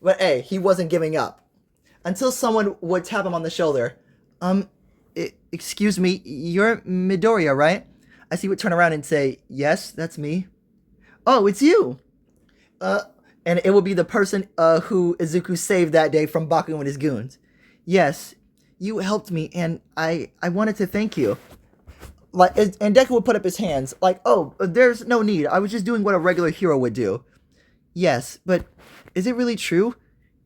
But hey, he wasn't giving up. Until someone would tap him on the shoulder. Excuse me, you're Midoriya, right? As he would turn around and say, "Yes, that's me." "Oh, it's you." And it would be the person who Izuku saved that day from Baku and his goons. "Yes, you helped me, and I wanted to thank you." And Deku would put up his hands, like, "Oh, there's no need. I was just doing what a regular hero would do." "Yes, but is it really true?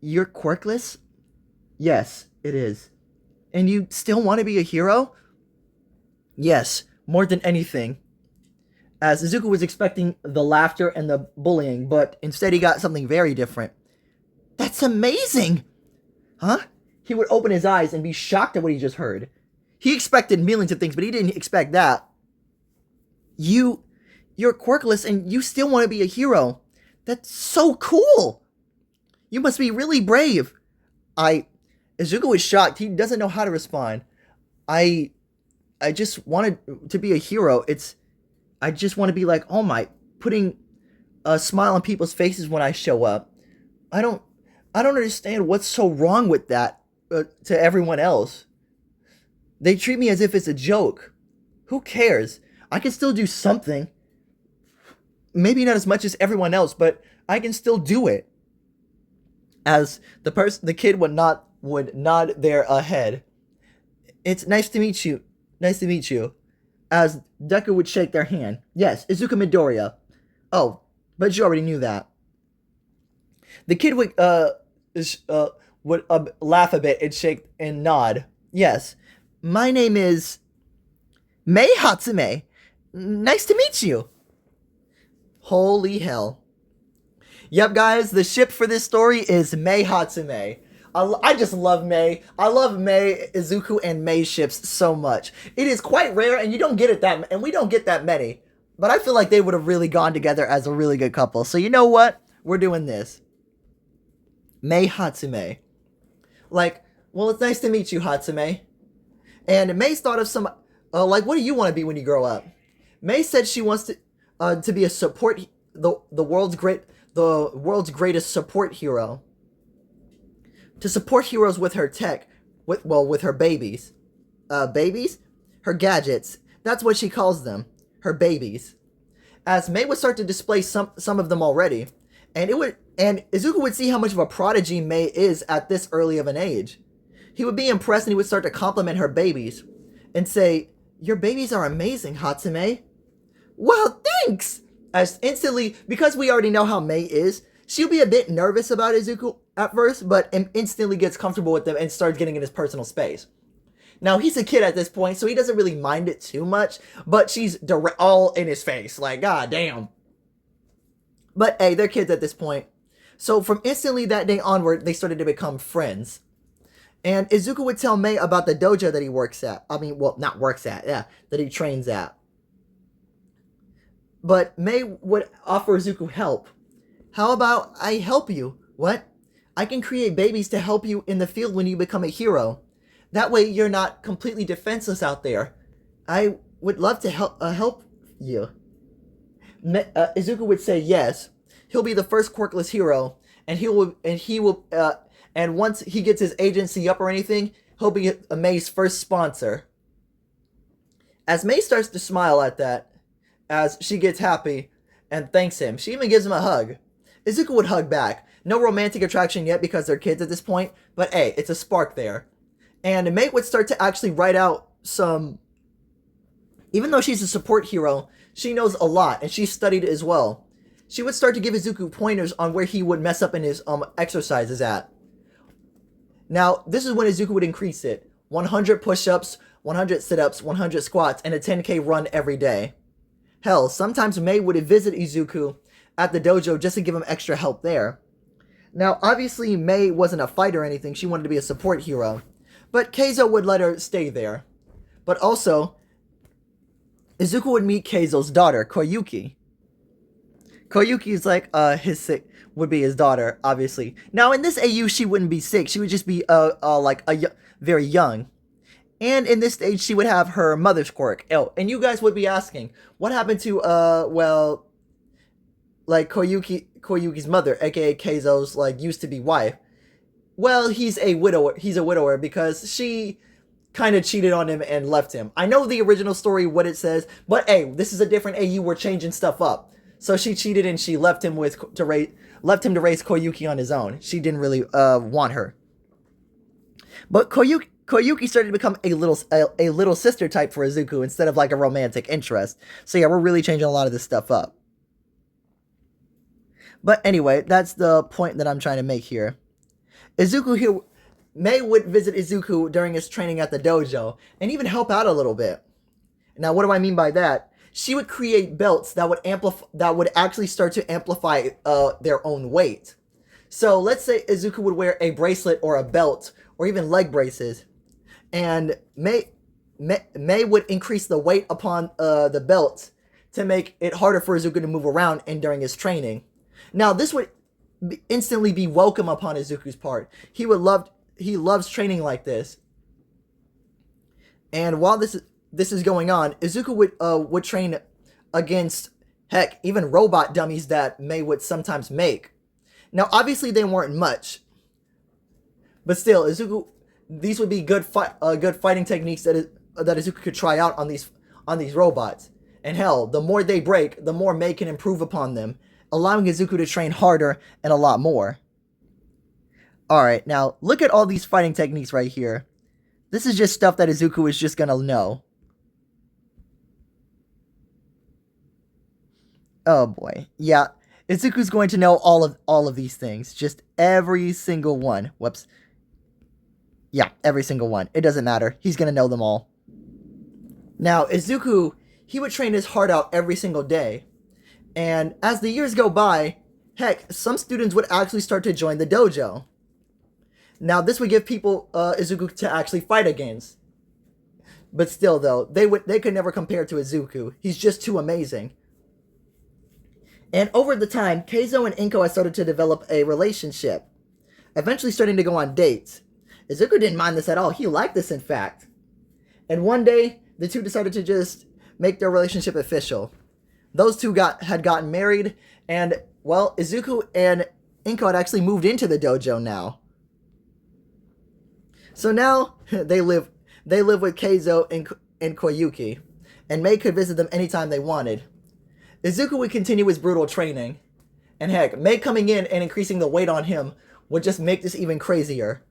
You're quirkless?" "Yes, it is." "And you still want to be a hero?" "Yes, more than anything." As Izuku was expecting the laughter and the bullying, but instead he got something very different. "That's amazing!" "Huh?" He would open his eyes and be shocked at what he just heard. He expected millions of things, but he didn't expect that. You're quirkless and you still want to be a hero. That's so cool! You must be really brave. Izuku was shocked. He doesn't know how to respond. I just wanted to be a hero. I just want to be like, oh my, putting a smile on people's faces when I show up. I don't understand what's so wrong with that to everyone else. They treat me as if it's a joke. Who cares? I can still do something. Maybe not as much as everyone else, but I can still do it. As the kid would nod their head. "It's nice to meet you. Nice to meet you." As Deku would shake their hand. "Yes, Izuku Midoriya." "Oh, but you already knew that." The kid would laugh a bit and shake and nod. "Yes, my name is Mei Hatsume. Nice to meet you." Holy hell. Yep, guys, the ship for this story is Mei Hatsume. I just love Mei. I love Mei, Izuku, and Mei ships so much. It is quite rare, and we don't get that many. But I feel like they would have really gone together as a really good couple. So you know what? We're doing this. Mei Hatsume. Like, well, it's nice to meet you, Hatsume. And Mei's thought of some, what do you want to be when you grow up? Mei said she wants to be the world's greatest support hero. To support heroes with her tech, with her babies. Babies? Her gadgets. That's what she calls them. Her babies. As Mei would start to display some of them already, and Izuku would see how much of a prodigy Mei is at this early of an age. He would be impressed and he would start to compliment her babies and say, "Your babies are amazing, Hatsume." "Well, thanks!" As instantly, because we already know how Mei is, she'll be a bit nervous about Izuku at first, but instantly gets comfortable with them and starts getting in his personal space. Now, he's a kid at this point, so he doesn't really mind it too much, but she's all in his face, like, god damn. But hey, they're kids at this point. So from instantly that day onward, they started to become friends. And Izuku would tell Mei about the dojo that he works at. That he trains at. But Mei would offer Izuku help. "How about I help you?" "What?" "I can create babies to help you in the field when you become a hero. That way you're not completely defenseless out there. I would love to help you." Izuku would say yes. He'll be the first quirkless hero, and once he gets his agency up or anything, he'll be Mei's first sponsor. As Mei starts to smile at that, as she gets happy and thanks him, she even gives him a hug. Izuku would hug back. No romantic attraction yet because they're kids at this point, but hey, it's a spark there. And Mei would start to actually write out some... Even though she's a support hero, she knows a lot, and she studied as well. She would start to give Izuku pointers on where he would mess up in his exercises at. Now, this is when Izuku would increase it. 100 push-ups, 100 sit-ups, 100 squats, and a 10k run every day. Hell, sometimes Mei would visit Izuku at the dojo just to give him extra help there. Now, obviously, Mei wasn't a fighter or anything. She wanted to be a support hero. But Keizo would let her stay there. But also, Izuku would meet Keizo's daughter, Koyuki. Koyuki is like, would be his daughter, obviously. Now, in this AU, she wouldn't be 6. She would just be, very young. And in this stage, she would have her mother's quirk. Oh, and you guys would be asking, what happened to, Koyuki's mother, aka Keizo's, used to be wife? Well, he's a widower because she kind of cheated on him and left him. I know the original story, what it says, but hey, this is a different AU. We're changing stuff up. So she cheated and she left him to raise Koyuki on his own. She didn't really want her. But Koyuki started to become a little sister type for Izuku instead of like a romantic interest. So yeah, we're really changing a lot of this stuff up. But anyway, that's the point that I'm trying to make here. Mei would visit Izuku during his training at the dojo and even help out a little bit. Now, what do I mean by that? She would create belts that would actually start to amplify their own weight. So let's say Izuku would wear a bracelet or a belt or even leg braces, and Mei would increase the weight upon the belt to make it harder for Izuku to move around and during his training. Now, this would instantly be welcome upon Izuku's part. He loves training like this. And while this is going on, Izuku would train against, heck, even robot dummies that Mei would sometimes make. Now, obviously, they weren't much, but still, these would be good fighting techniques that Izuku could try out on these robots. And hell, the more they break, the more Mei can improve upon them, allowing Izuku to train harder and a lot more. Alright, now look at all these fighting techniques right here. This is just stuff that Izuku is just gonna know. Oh boy. Yeah, Izuku's going to know all of these things. Just every single one. Whoops. Yeah, every single one. It doesn't matter. He's gonna know them all. Now, Izuku, he would train his heart out every single day. And as the years go by, heck, some students would actually start to join the dojo. Now, this would give people Izuku to actually fight against. But still, though, they could never compare to Izuku. He's just too amazing. And over the time, Keizo and Inko had started to develop a relationship, eventually starting to go on dates. Izuku didn't mind this at all. He liked this, in fact. And one day, the two decided to just make their relationship official. Those two had gotten married, and, well, Izuku and Inko had actually moved into the dojo now. So now, they live with Keizo and Koyuki, and Mei could visit them anytime they wanted. Izuku would continue his brutal training, and heck, Mei coming in and increasing the weight on him would just make this even crazier.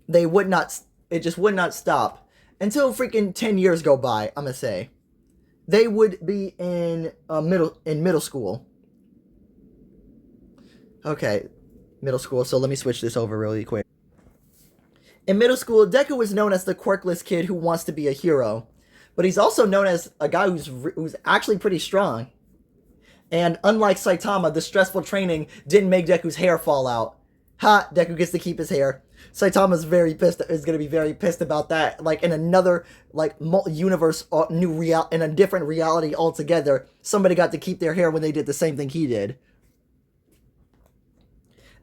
It just would not stop, until freaking 10 years go by, I'm gonna say. They would be in middle school. Okay, middle school, so let me switch this over really quick. In middle school, Deku was known as the quirkless kid who wants to be a hero. But he's also known as a guy who's actually pretty strong. And unlike Saitama, the stressful training didn't make Deku's hair fall out. Ha! Deku gets to keep his hair. Saitama's is going to be very pissed about that. Like, in another, universe, in a different reality altogether, somebody got to keep their hair when they did the same thing he did.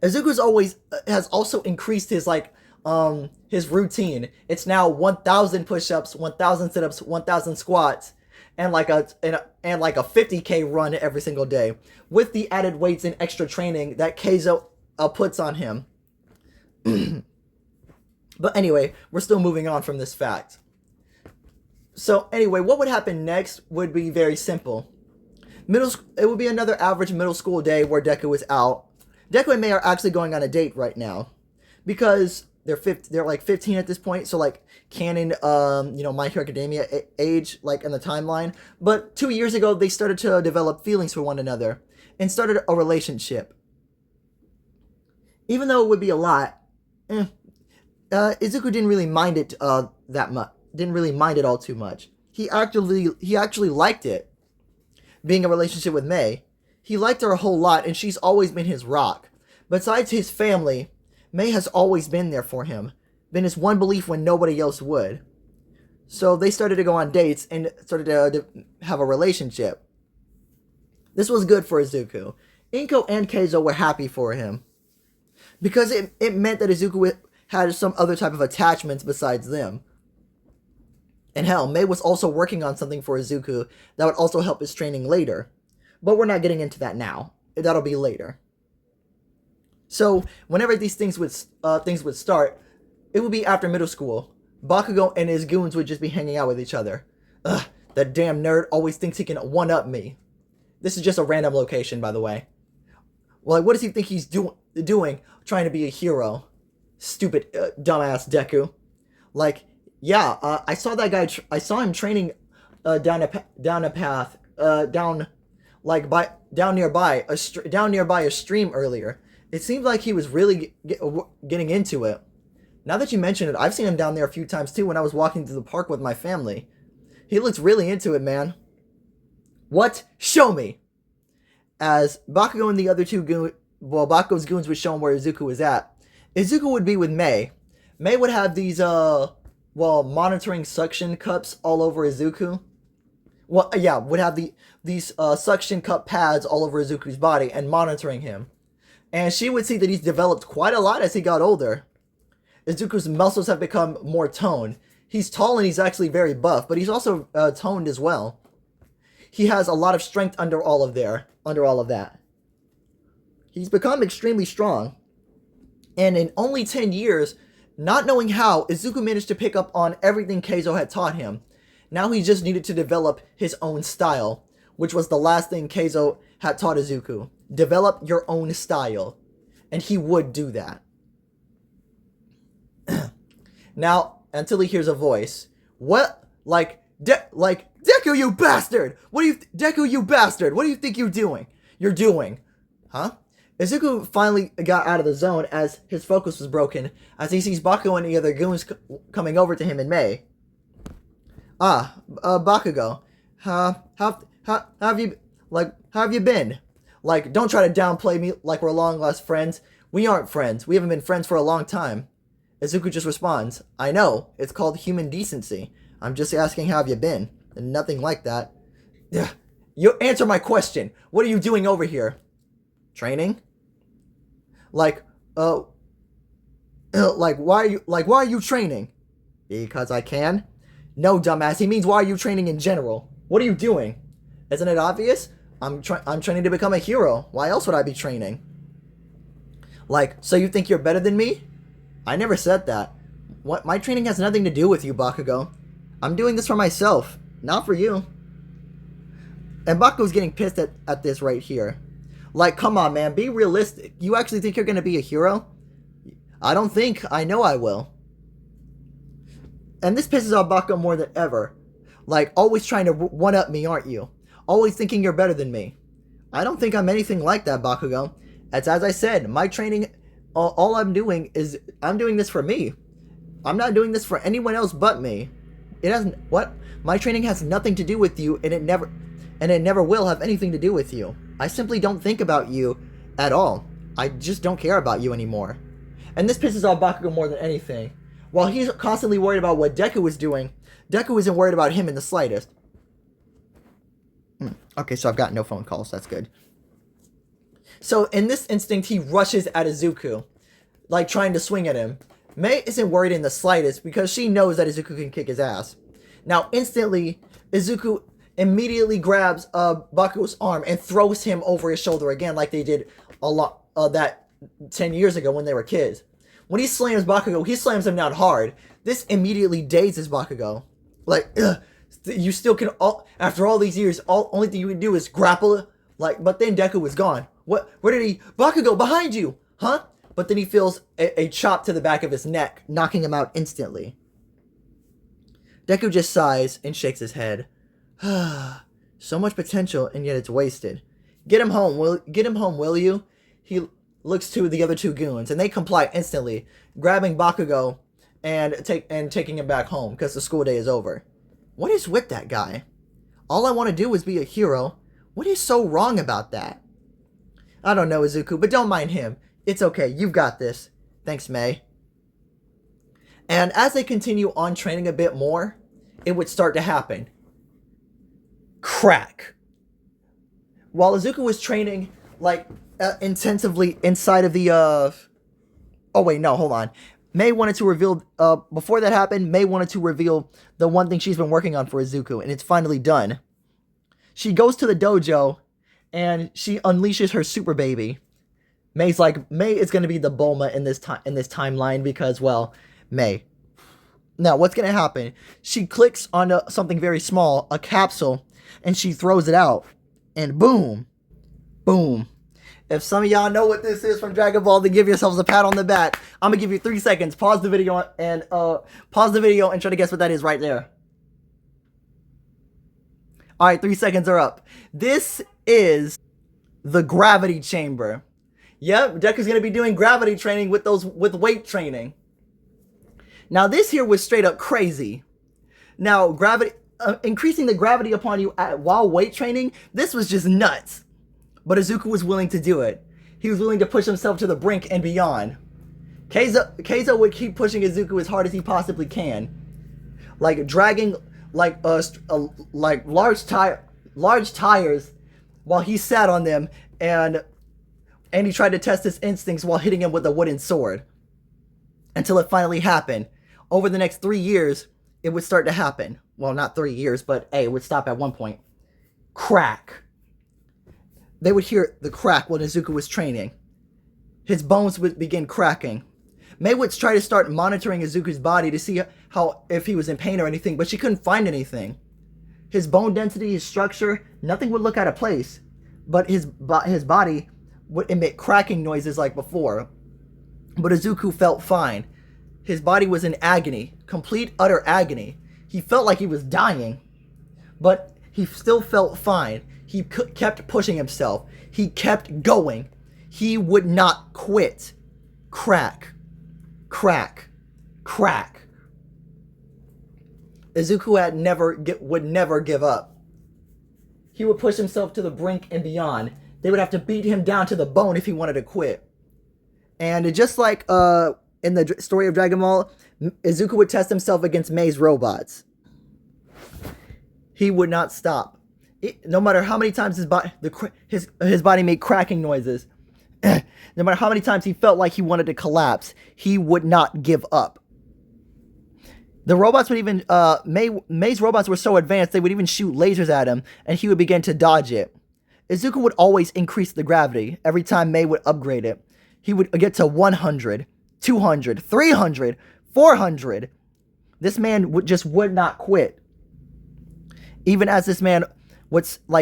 Izuku's has also increased his routine. It's now 1,000 push-ups, 1,000 sit-ups, 1,000 squats, and like a 50k run every single day, with the added weights and extra training that Keizo puts on him. But anyway, we're still moving on from this fact. So anyway, what would happen next would be very simple. It would be another average middle school day where Deku is out. Deku and May are actually going on a date right now because they're like 15 at this point, so like canon My Hero Academia age, like in the timeline. But 2 years ago they started to develop feelings for one another and started a relationship. Even though it would be a lot, Izuku didn't really mind it that much. Didn't really mind it all too much. He actually liked it, being a relationship with May. He liked her a whole lot, and she's always been his rock. Besides his family, May has always been there for him, been his one belief when nobody else would. So they started to go on dates and started to have a relationship. This was good for Izuku. Inko and Keizo were happy for him, because it meant that Izuku had some other type of attachments besides them. And hell, May was also working on something for Izuku that would also help his training later. But we're not getting into that now. That'll be later. So, whenever these things would start, it would be after middle school. Bakugo and his goons would just be hanging out with each other. Ugh, that damn nerd always thinks he can one-up me. This is just a random location, by the way. Well, like, what does he think he's doing trying to be a hero? Stupid, dumbass Deku. Like, yeah, I saw that guy. I saw him training down a path, down nearby a stream earlier. It seemed like he was really getting into it. Now that you mention it, I've seen him down there a few times too when I was walking through the park with my family. He looks really into it, man. What? Show me! As Bakugo and the other Bakugo's goons would show him where Izuku was at. Izuku would be with May. May would have these, monitoring suction cups all over Izuku. Well, yeah, would have these suction cup pads all over Izuku's body and monitoring him. And she would see that he's developed quite a lot as he got older. Izuku's muscles have become more toned. He's tall and he's actually very buff, but he's also toned as well. He has a lot of strength under all of that. He's become extremely strong. And in only 10 years, not knowing how, Izuku managed to pick up on everything Keizo had taught him. Now he just needed to develop his own style, which was the last thing Keizo had taught Izuku. Develop your own style. And he would do that. Now, until he hears a voice. What? Deku, you bastard! Deku, you bastard! What do you think you're doing? Huh? Izuku finally got out of the zone as his focus was broken, as he sees Bakugo and the other goons coming over to him in May. Bakugo, how have you been? Like, don't try to downplay me like we're long lost friends. We aren't friends. We haven't been friends for a long time. Izuku just responds, I know, it's called human decency. I'm just asking how have you been, and nothing like that. You answer my question. What are you doing over here? Training? Why are you training? Because I can? No, dumbass, he means why are you training in general? What are you doing? Isn't it obvious? I'm training to become a hero. Why else would I be training? So you think you're better than me? I never said that. What? My training has nothing to do with you, Bakugo. I'm doing this for myself, not for you. And Bakugo's getting pissed at this right here. Come on, man, be realistic. You actually think you're gonna be a hero? I don't think. I know I will. And this pisses off Bakugo more than ever. Always trying to one-up me, aren't you? Always thinking you're better than me. I don't think I'm anything like that, Bakugo. As I said, my training, all I'm doing is, I'm doing this for me. I'm not doing this for anyone else but me. My training has nothing to do with you, and it never will have anything to do with you. I simply don't think about you at all. I just don't care about you anymore. And this pisses off Bakugo more than anything. While he's constantly worried about what Deku is doing, Deku isn't worried about him in the slightest. Okay, so I've got no phone calls. That's good. So in this instinct, he rushes at Izuku, trying to swing at him. Mei isn't worried in the slightest because she knows that Izuku can kick his ass. Now, instantly, Izuku immediately grabs Bakugo's arm and throws him over his shoulder again, like they did a lot that 10 years ago when they were kids. When he slams Bakugo, he slams him down hard. This immediately dazes Bakugo. you still can, after all these years, only thing you can do is grapple, like, but then Deku was gone. Where did he, Bakugo, behind you, huh? But then he feels a chop to the back of his neck, knocking him out instantly. Deku just sighs and shakes his head. So much potential, and yet it's wasted. Get him home, will you? He looks to the other two goons, and they comply instantly, grabbing Bakugo and taking him back home because the school day is over. What is with that guy? All I want to do is be a hero. What is so wrong about that? I don't know, Izuku, but don't mind him. It's okay, you've got this. Thanks, Mei. And as they continue on training a bit more, it would start to happen. Crack. While Izuku was training, like, intensively inside of the, Oh, wait, no, hold on. Mei wanted to reveal, before that happened, Mei wanted to reveal the one thing she's been working on for Izuku, and it's finally done. She goes to the dojo, and she unleashes her super baby. Mei is going to be the Bulma in this timeline because, well, Mei. Now, what's going to happen? She clicks on something very small, a capsule, and she throws it out. And boom. Boom. If some of y'all know what this is from Dragon Ball, then give yourselves a pat on the back. I'm going to give you 3 seconds. Pause the video and try to guess what that is right there. Alright, 3 seconds are up. This is the gravity chamber. Yep, Deku's going to be doing gravity training with weight training. Now, this here was straight up crazy. Now, increasing the gravity upon you while weight training, this was just nuts. But Izuku was willing to do it. He was willing to push himself to the brink and beyond. Keizo would keep pushing Izuku as hard as he possibly can. Like dragging large tires while he sat on them, and he tried to test his instincts while hitting him with a wooden sword. Until it finally happened. Over the next 3 years, it would start to happen. Well, not 3 years, but hey, it would stop at one point. Crack. They would hear the crack when Izuku was training. His bones would begin cracking. Mei would try to start monitoring Izuku's body to see if he was in pain or anything, but she couldn't find anything. His bone density, his structure, nothing would look out of place. But his body would emit cracking noises like before. But Izuku felt fine. His body was in agony, complete utter agony. He felt like he was dying, but he still felt fine. He kept pushing himself. He kept going. He would not quit. Crack. Crack. Crack. Izuku would never give up. He would push himself to the brink and beyond. They would have to beat him down to the bone if he wanted to quit. And just like in the story of Dragon Ball, Izuku would test himself against Mei's robots. He would not stop. No matter how many times his body made cracking noises, no matter how many times he felt like he wanted to collapse, he would not give up. The robots would even, Mei's robots were so advanced, they would even shoot lasers at him, and he would begin to dodge it. Izuku would always increase the gravity every time Mei would upgrade it. He would get to 100, 200, 300, 400. This man would not quit. Even as this man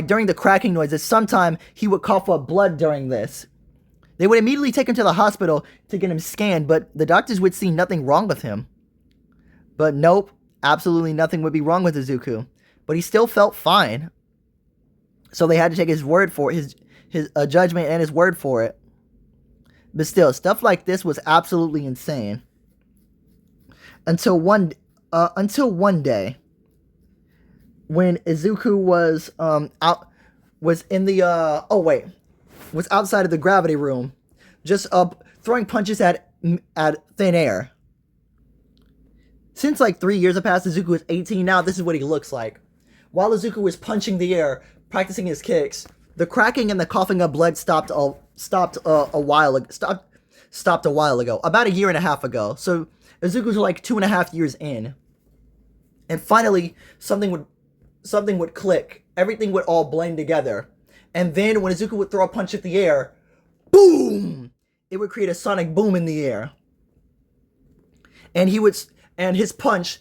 during the cracking noises, sometime he would cough up blood during this. They would immediately take him to the hospital to get him scanned, but the doctors would see nothing wrong with him. But nope, absolutely nothing would be wrong with Izuku. But he still felt fine. So they had to take his word for it, his judgment and his word for it. But still, stuff like this was absolutely insane. Until one day, when Izuku was outside of the gravity room, just throwing punches at thin air. Since like 3 years have passed, Izuku is 18 now. This is what he looks like. While Izuku was punching the air, practicing his kicks, the cracking and the coughing up blood stopped a while ago, about a year and a half ago. So Izuku's like 2.5 years in, and finally something would click. Everything would all blend together, and then when Izuku would throw a punch at the air, boom! It would create a sonic boom in the air, and his punch,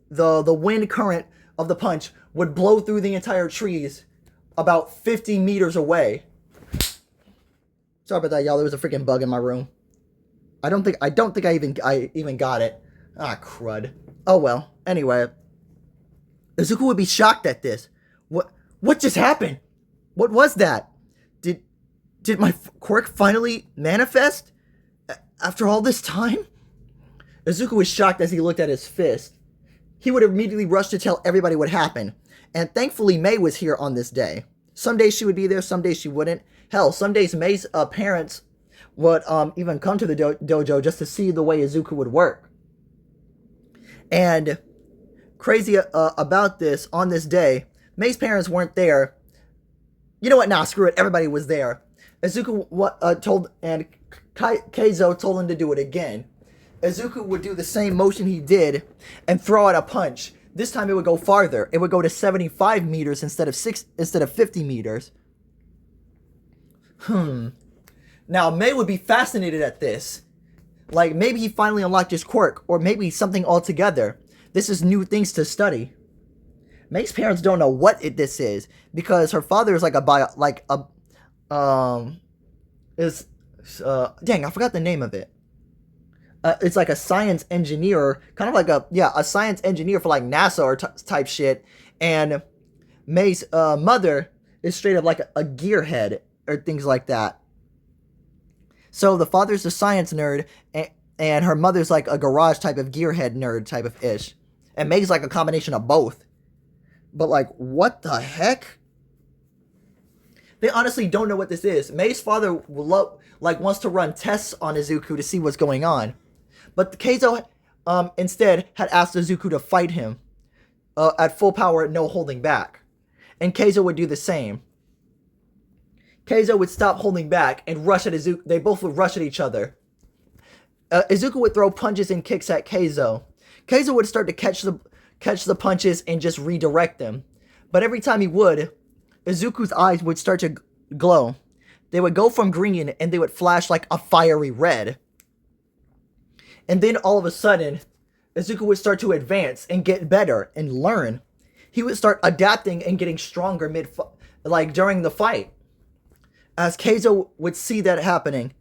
the wind current of the punch would blow through the entire trees about 50 meters away. Sorry about that, y'all. There was a freaking bug in my room. I don't think I even got it. Ah, crud. Oh well. Anyway, Izuku would be shocked at this. What just happened? What was that? Did my quirk finally manifest after all this time? Izuku was shocked as he looked at his fist. He would immediately rush to tell everybody what happened, and thankfully Mei was here on this day. Some days she would be there, some days she wouldn't. Hell, some days Mei's parents would even come to the dojo just to see the way Izuku would work. And crazy about this, on this day, Mei's parents weren't there. You know what? Nah, screw it. Everybody was there. Izuku told, and Keizo told him to do it again. Izuku would do the same motion he did and throw out a punch. This time it would go farther. It would go to 75 meters instead of 50 meters. Now, Mei would be fascinated at this. Like, maybe he finally unlocked his quirk, or maybe something altogether. This is new things to study. Mei's parents don't know what this is, because her father is like dang, I forgot the name of it. It's like a science engineer, kind of like a science engineer for like NASA or type shit. And Mei's mother is straight up like a gearhead or things like that. So the father's a science nerd, and her mother's like a garage type of gearhead nerd type of ish. And Mei's like a combination of both. But like, what the heck? They honestly don't know what this is. Mei's father wants to run tests on Izuku to see what's going on. But Keizo instead had asked Izuku to fight him at full power, no holding back. And Keizo would do the same. Keizo would stop holding back and rush at Izuku. They both would rush at each other. Izuku would throw punches and kicks at Keizo. Keizo would start to catch the punches and just redirect them. But every time he would, Izuku's eyes would start to glow. They would go from green and they would flash like a fiery red. And then all of a sudden, Izuku would start to advance and get better and learn. He would start adapting and getting stronger during the fight. As Keizo would see that happening,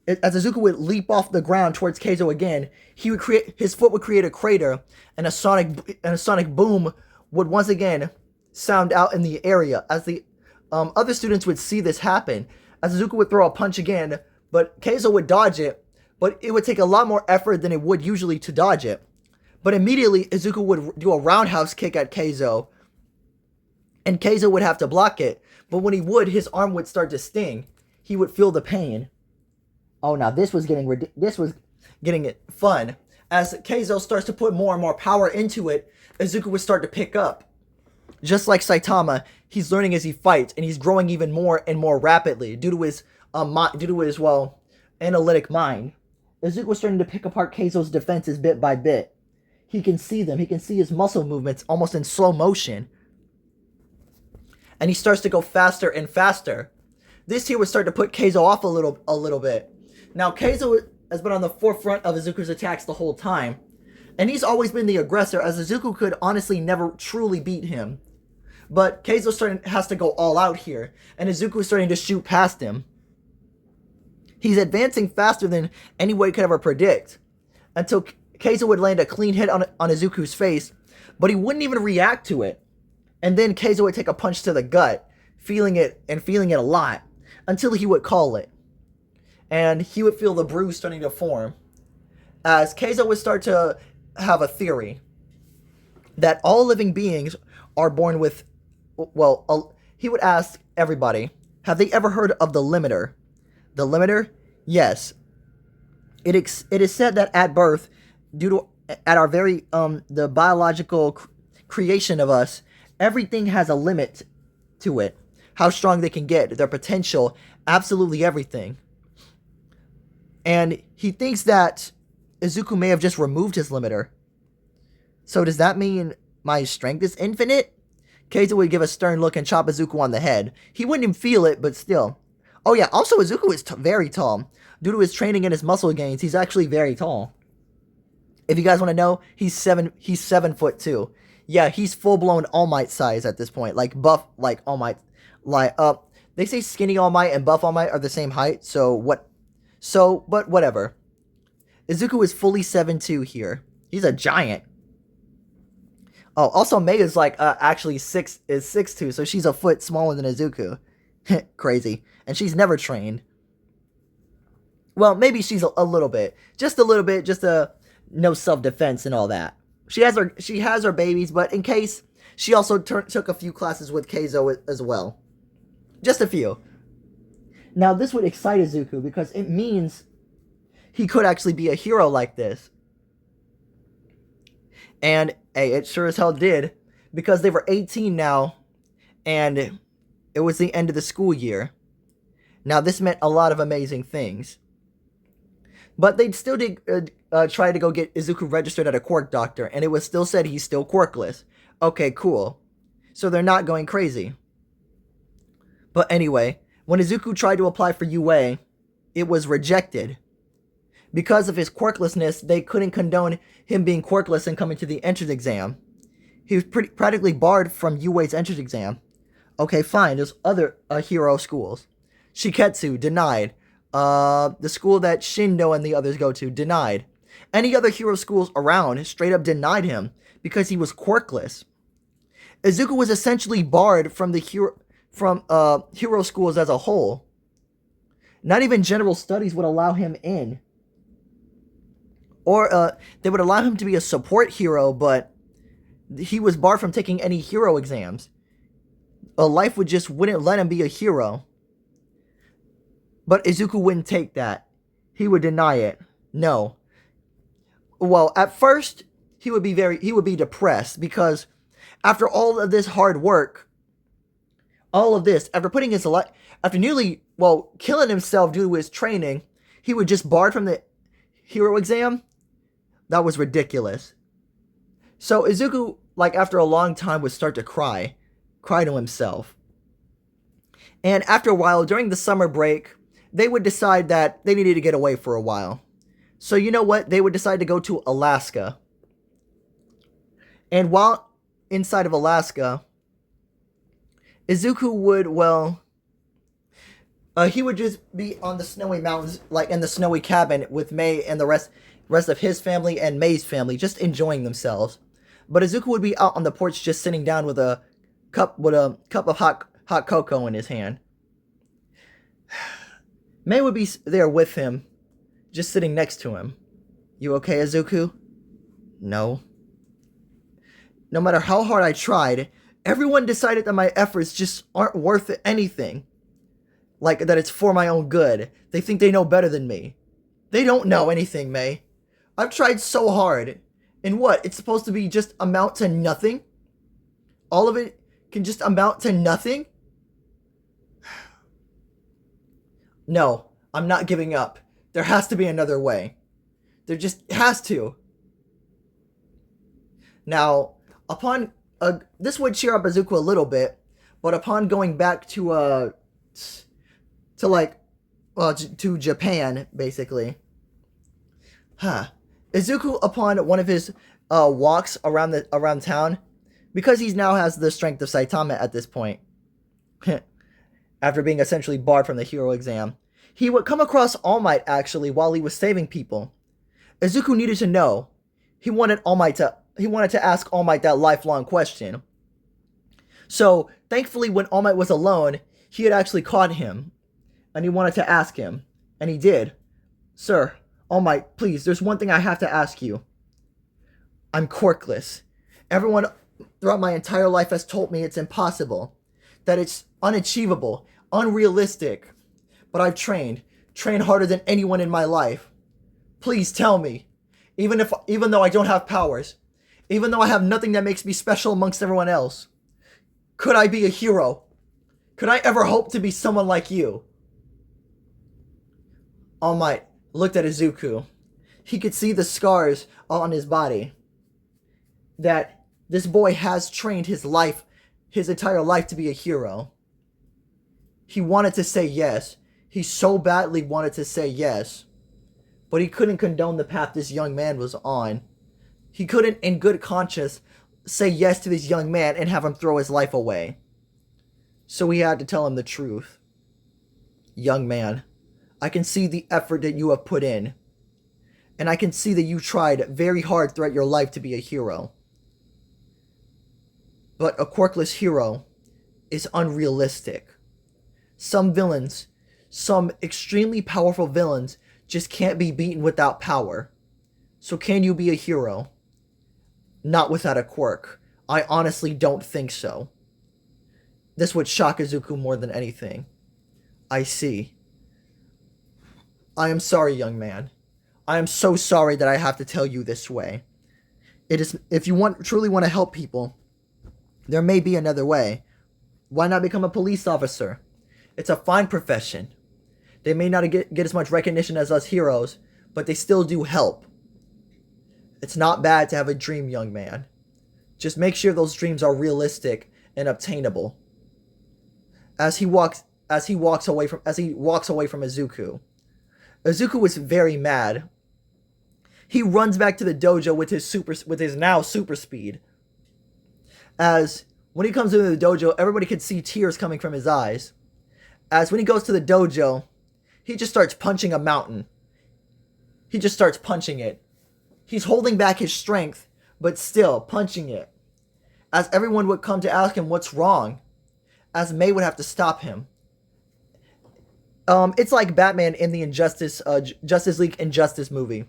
as Izuku would leap off the ground towards Keizo again, his foot would create a crater, and a sonic boom would once again sound out in the area. As the other students would see this happen, as Izuku would throw a punch again, but Keizo would dodge it, but it would take a lot more effort than it would usually to dodge it. But immediately, Izuku would do a roundhouse kick at Keizo, and Keizo would have to block it. But when he would, his arm would start to sting. He would feel the pain. Oh, now this was getting it fun. As Keizo starts to put more and more power into it, Izuku would start to pick up. Just like Saitama, he's learning as he fights, and he's growing even more and more rapidly due to his analytic mind. Izuku was starting to pick apart Keizo's defenses bit by bit. He can see them. He can see his muscle movements almost in slow motion. And he starts to go faster and faster. This here would start to put Keizo off a little bit. Now, Keizo has been on the forefront of Izuku's attacks the whole time. And he's always been the aggressor, as Izuku could honestly never truly beat him. But Keizo has to go all out here, and Izuku is starting to shoot past him. He's advancing faster than anyone could ever predict, until Keizo would land a clean hit on Izuku's face, but he wouldn't even react to it. And then Keizo would take a punch to the gut, feeling it a lot, until he would call it. And he would feel the bruise starting to form. As Keizo would start to have a theory that all living beings are born with, he would ask everybody, have they ever heard of the limiter? The limiter? Yes. It is said that at birth, at our very, the biological creation of us, everything has a limit to it. How strong they can get, their potential, absolutely everything. And he thinks that Izuku may have just removed his limiter. So does that mean my strength is infinite? Keizo would give a stern look and chop Izuku on the head. He wouldn't even feel it, but still. Oh yeah, also Izuku is very tall. Due to his training and his muscle gains, he's actually very tall. If you guys want to know, he's 7 foot 2. Yeah, he's full blown All Might size at this point. Like buff, like All Might, like they say skinny All Might and buff All Might are the same height. So what? So but whatever. Izuku is fully 7'2" here. He's a giant. Oh, also Mei is like actually 6'2", so she's a foot smaller than Izuku. Crazy, and she's never trained. Well, maybe she's a little bit, just no self-defense and all that. She has her babies, but in case, she also took a few classes with Keizo as well. Just a few. Now, this would excite Izuku because it means he could actually be a hero like this. And, hey, it sure as hell did, because they were 18 now, and it was the end of the school year. Now, this meant a lot of amazing things. But they still did try to go get Izuku registered at a quirk doctor, and it was still said he's still quirkless. Okay, cool. So they're not going crazy. But anyway, when Izuku tried to apply for UA, it was rejected. Because of his quirklessness, they couldn't condone him being quirkless and coming to the entrance exam. He was practically barred from UA's entrance exam. Okay, fine, there's other hero schools. Shiketsu, denied. The school that Shindo and the others go to, denied. Any other hero schools around straight up denied him because he was quirkless. Izuku was essentially barred from the hero schools as a whole. Not even general studies would allow him in. Or they would allow him to be a support hero, but he was barred from taking any hero exams. Life wouldn't let him be a hero. But Izuku wouldn't take that. He would deny it. No. Well, at first, he would be depressed because after all of this hard work, all of this, after nearly, killing himself due to his training, he was just barred from the hero exam. That was ridiculous. So Izuku, after a long time, would start to cry to himself. And after a while, during the summer break, they would decide that they needed to get away for a while. So you know what? They would decide to go to Alaska. And while inside of Alaska, Izuku would, he would just be on the snowy mountains, in the snowy cabin with Mei and the rest of his family and Mei's family, just enjoying themselves. But Izuku would be out on the porch just sitting down with a cup of hot cocoa in his hand. Mei would be there with him, just sitting next to him. You okay, Izuku? No. No matter how hard I tried, everyone decided that my efforts just aren't worth anything. That it's for my own good. They think they know better than me. They don't know anything, Mei. I've tried so hard. And what? It's supposed to be just amount to nothing? All of it can just amount to nothing? No, I'm not giving up. There has to be another way. There just has to. Now, this would cheer up Izuku a little bit, but upon going back to Japan, basically. Izuku, upon one of his walks around town, because he now has the strength of Saitama at this point, after being essentially barred from the hero exam, he would come across All Might actually while he was saving people. Izuku needed to know. He wanted to ask All Might that lifelong question. So, thankfully, when All Might was alone, he had actually caught him, and he wanted to ask him, and he did. Sir, All Might, please, there's one thing I have to ask you. I'm quirkless. Everyone throughout my entire life has told me it's impossible, that it's unachievable, unrealistic. But I've trained harder than anyone in my life. Please tell me, even though I don't have powers, even though I have nothing that makes me special amongst everyone else, could I be a hero? Could I ever hope to be someone like you? All Might looked at Izuku. He could see the scars on his body. That this boy has trained his entire life to be a hero. He wanted to say yes. He so badly wanted to say yes. But he couldn't condone the path this young man was on. He couldn't, in good conscience, say yes to this young man and have him throw his life away. So he had to tell him the truth. Young man, I can see the effort that you have put in. And I can see that you tried very hard throughout your life to be a hero. But a quirkless hero is unrealistic. Some villains, some extremely powerful villains, just can't be beaten without power. So can you be a hero? Not without a quirk. I honestly don't think so. This would shock Izuku more than anything. I see. I am sorry, young man. I am so sorry that I have to tell you this way. It is, if you truly want to help people, there may be another way. Why not become a police officer? It's a fine profession. They may not get as much recognition as us heroes, but they still do help. It's not bad to have a dream, young man. Just make sure those dreams are realistic and obtainable. As he walks away from Izuku, Izuku is very mad. He runs back to the dojo with his now super speed. As when he comes into the dojo, everybody can see tears coming from his eyes. As when he goes to the dojo, he just starts punching a mountain. He just starts punching it. He's holding back his strength, but still punching it. As everyone would come to ask him what's wrong, as May would have to stop him. It's like Batman in the Justice League Injustice movie.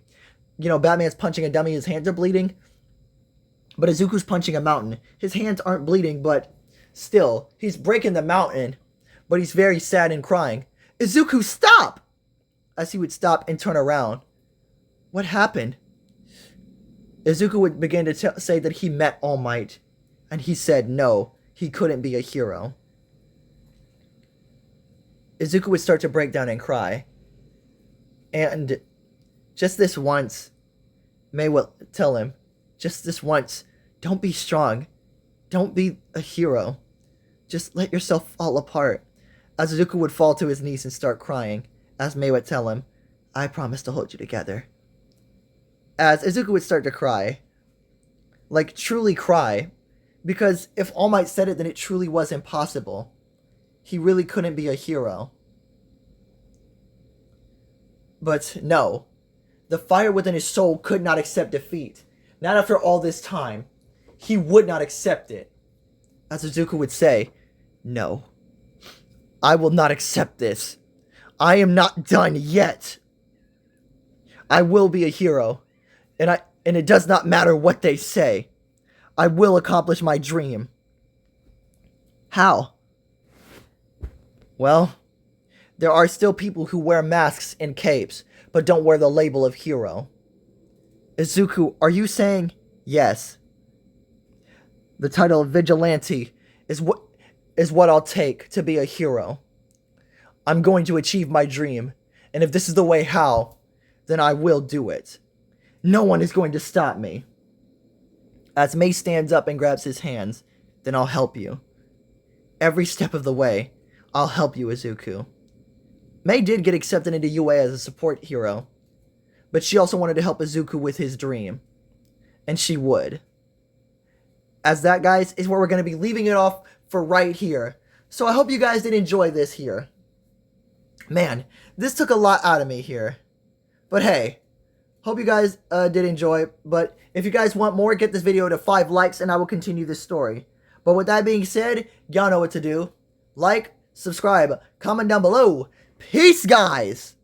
You know, Batman's punching a dummy, his hands are bleeding. But Izuku's punching a mountain. His hands aren't bleeding, but still, he's breaking the mountain. But he's very sad and crying. Izuku, stop! As he would stop and turn around. What happened? Izuku would begin to say that he met All Might. And he said no, he couldn't be a hero. Izuku would start to break down and cry. And just this once, May will tell him, just this once, don't be strong. Don't be a hero. Just let yourself fall apart. As Izuku would fall to his knees and start crying, as May would tell him, I promise to hold you together. As Izuku would start to cry, like truly cry, because if All Might said it, then it truly was impossible. He really couldn't be a hero. But no, the fire within his soul could not accept defeat. Not after all this time. He would not accept it. As Izuku would say, no, I will not accept this. I am not done yet. I will be a hero, and it does not matter what they say. I will accomplish my dream. How? Well, there are still people who wear masks and capes, but don't wear the label of hero. Izuku, are you saying yes? The title of vigilante is what I'll take to be a hero. I'm going to achieve my dream, and if this is the way how, then I will do it. No one is going to stop me. As May stands up and grabs his hands, then I'll help you. Every step of the way, I'll help you, Izuku. May did get accepted into UA as a support hero, but she also wanted to help Izuku with his dream. And she would. As that, guys, is where we're going to be leaving it off for right here. So I hope you guys did enjoy this here. Man, this took a lot out of me here. But hey, hope you guys did enjoy. But if you guys want more, get this video to 5 likes and I will continue this story. But with that being said, y'all know what to do. Like, subscribe, comment down below. Peace, guys!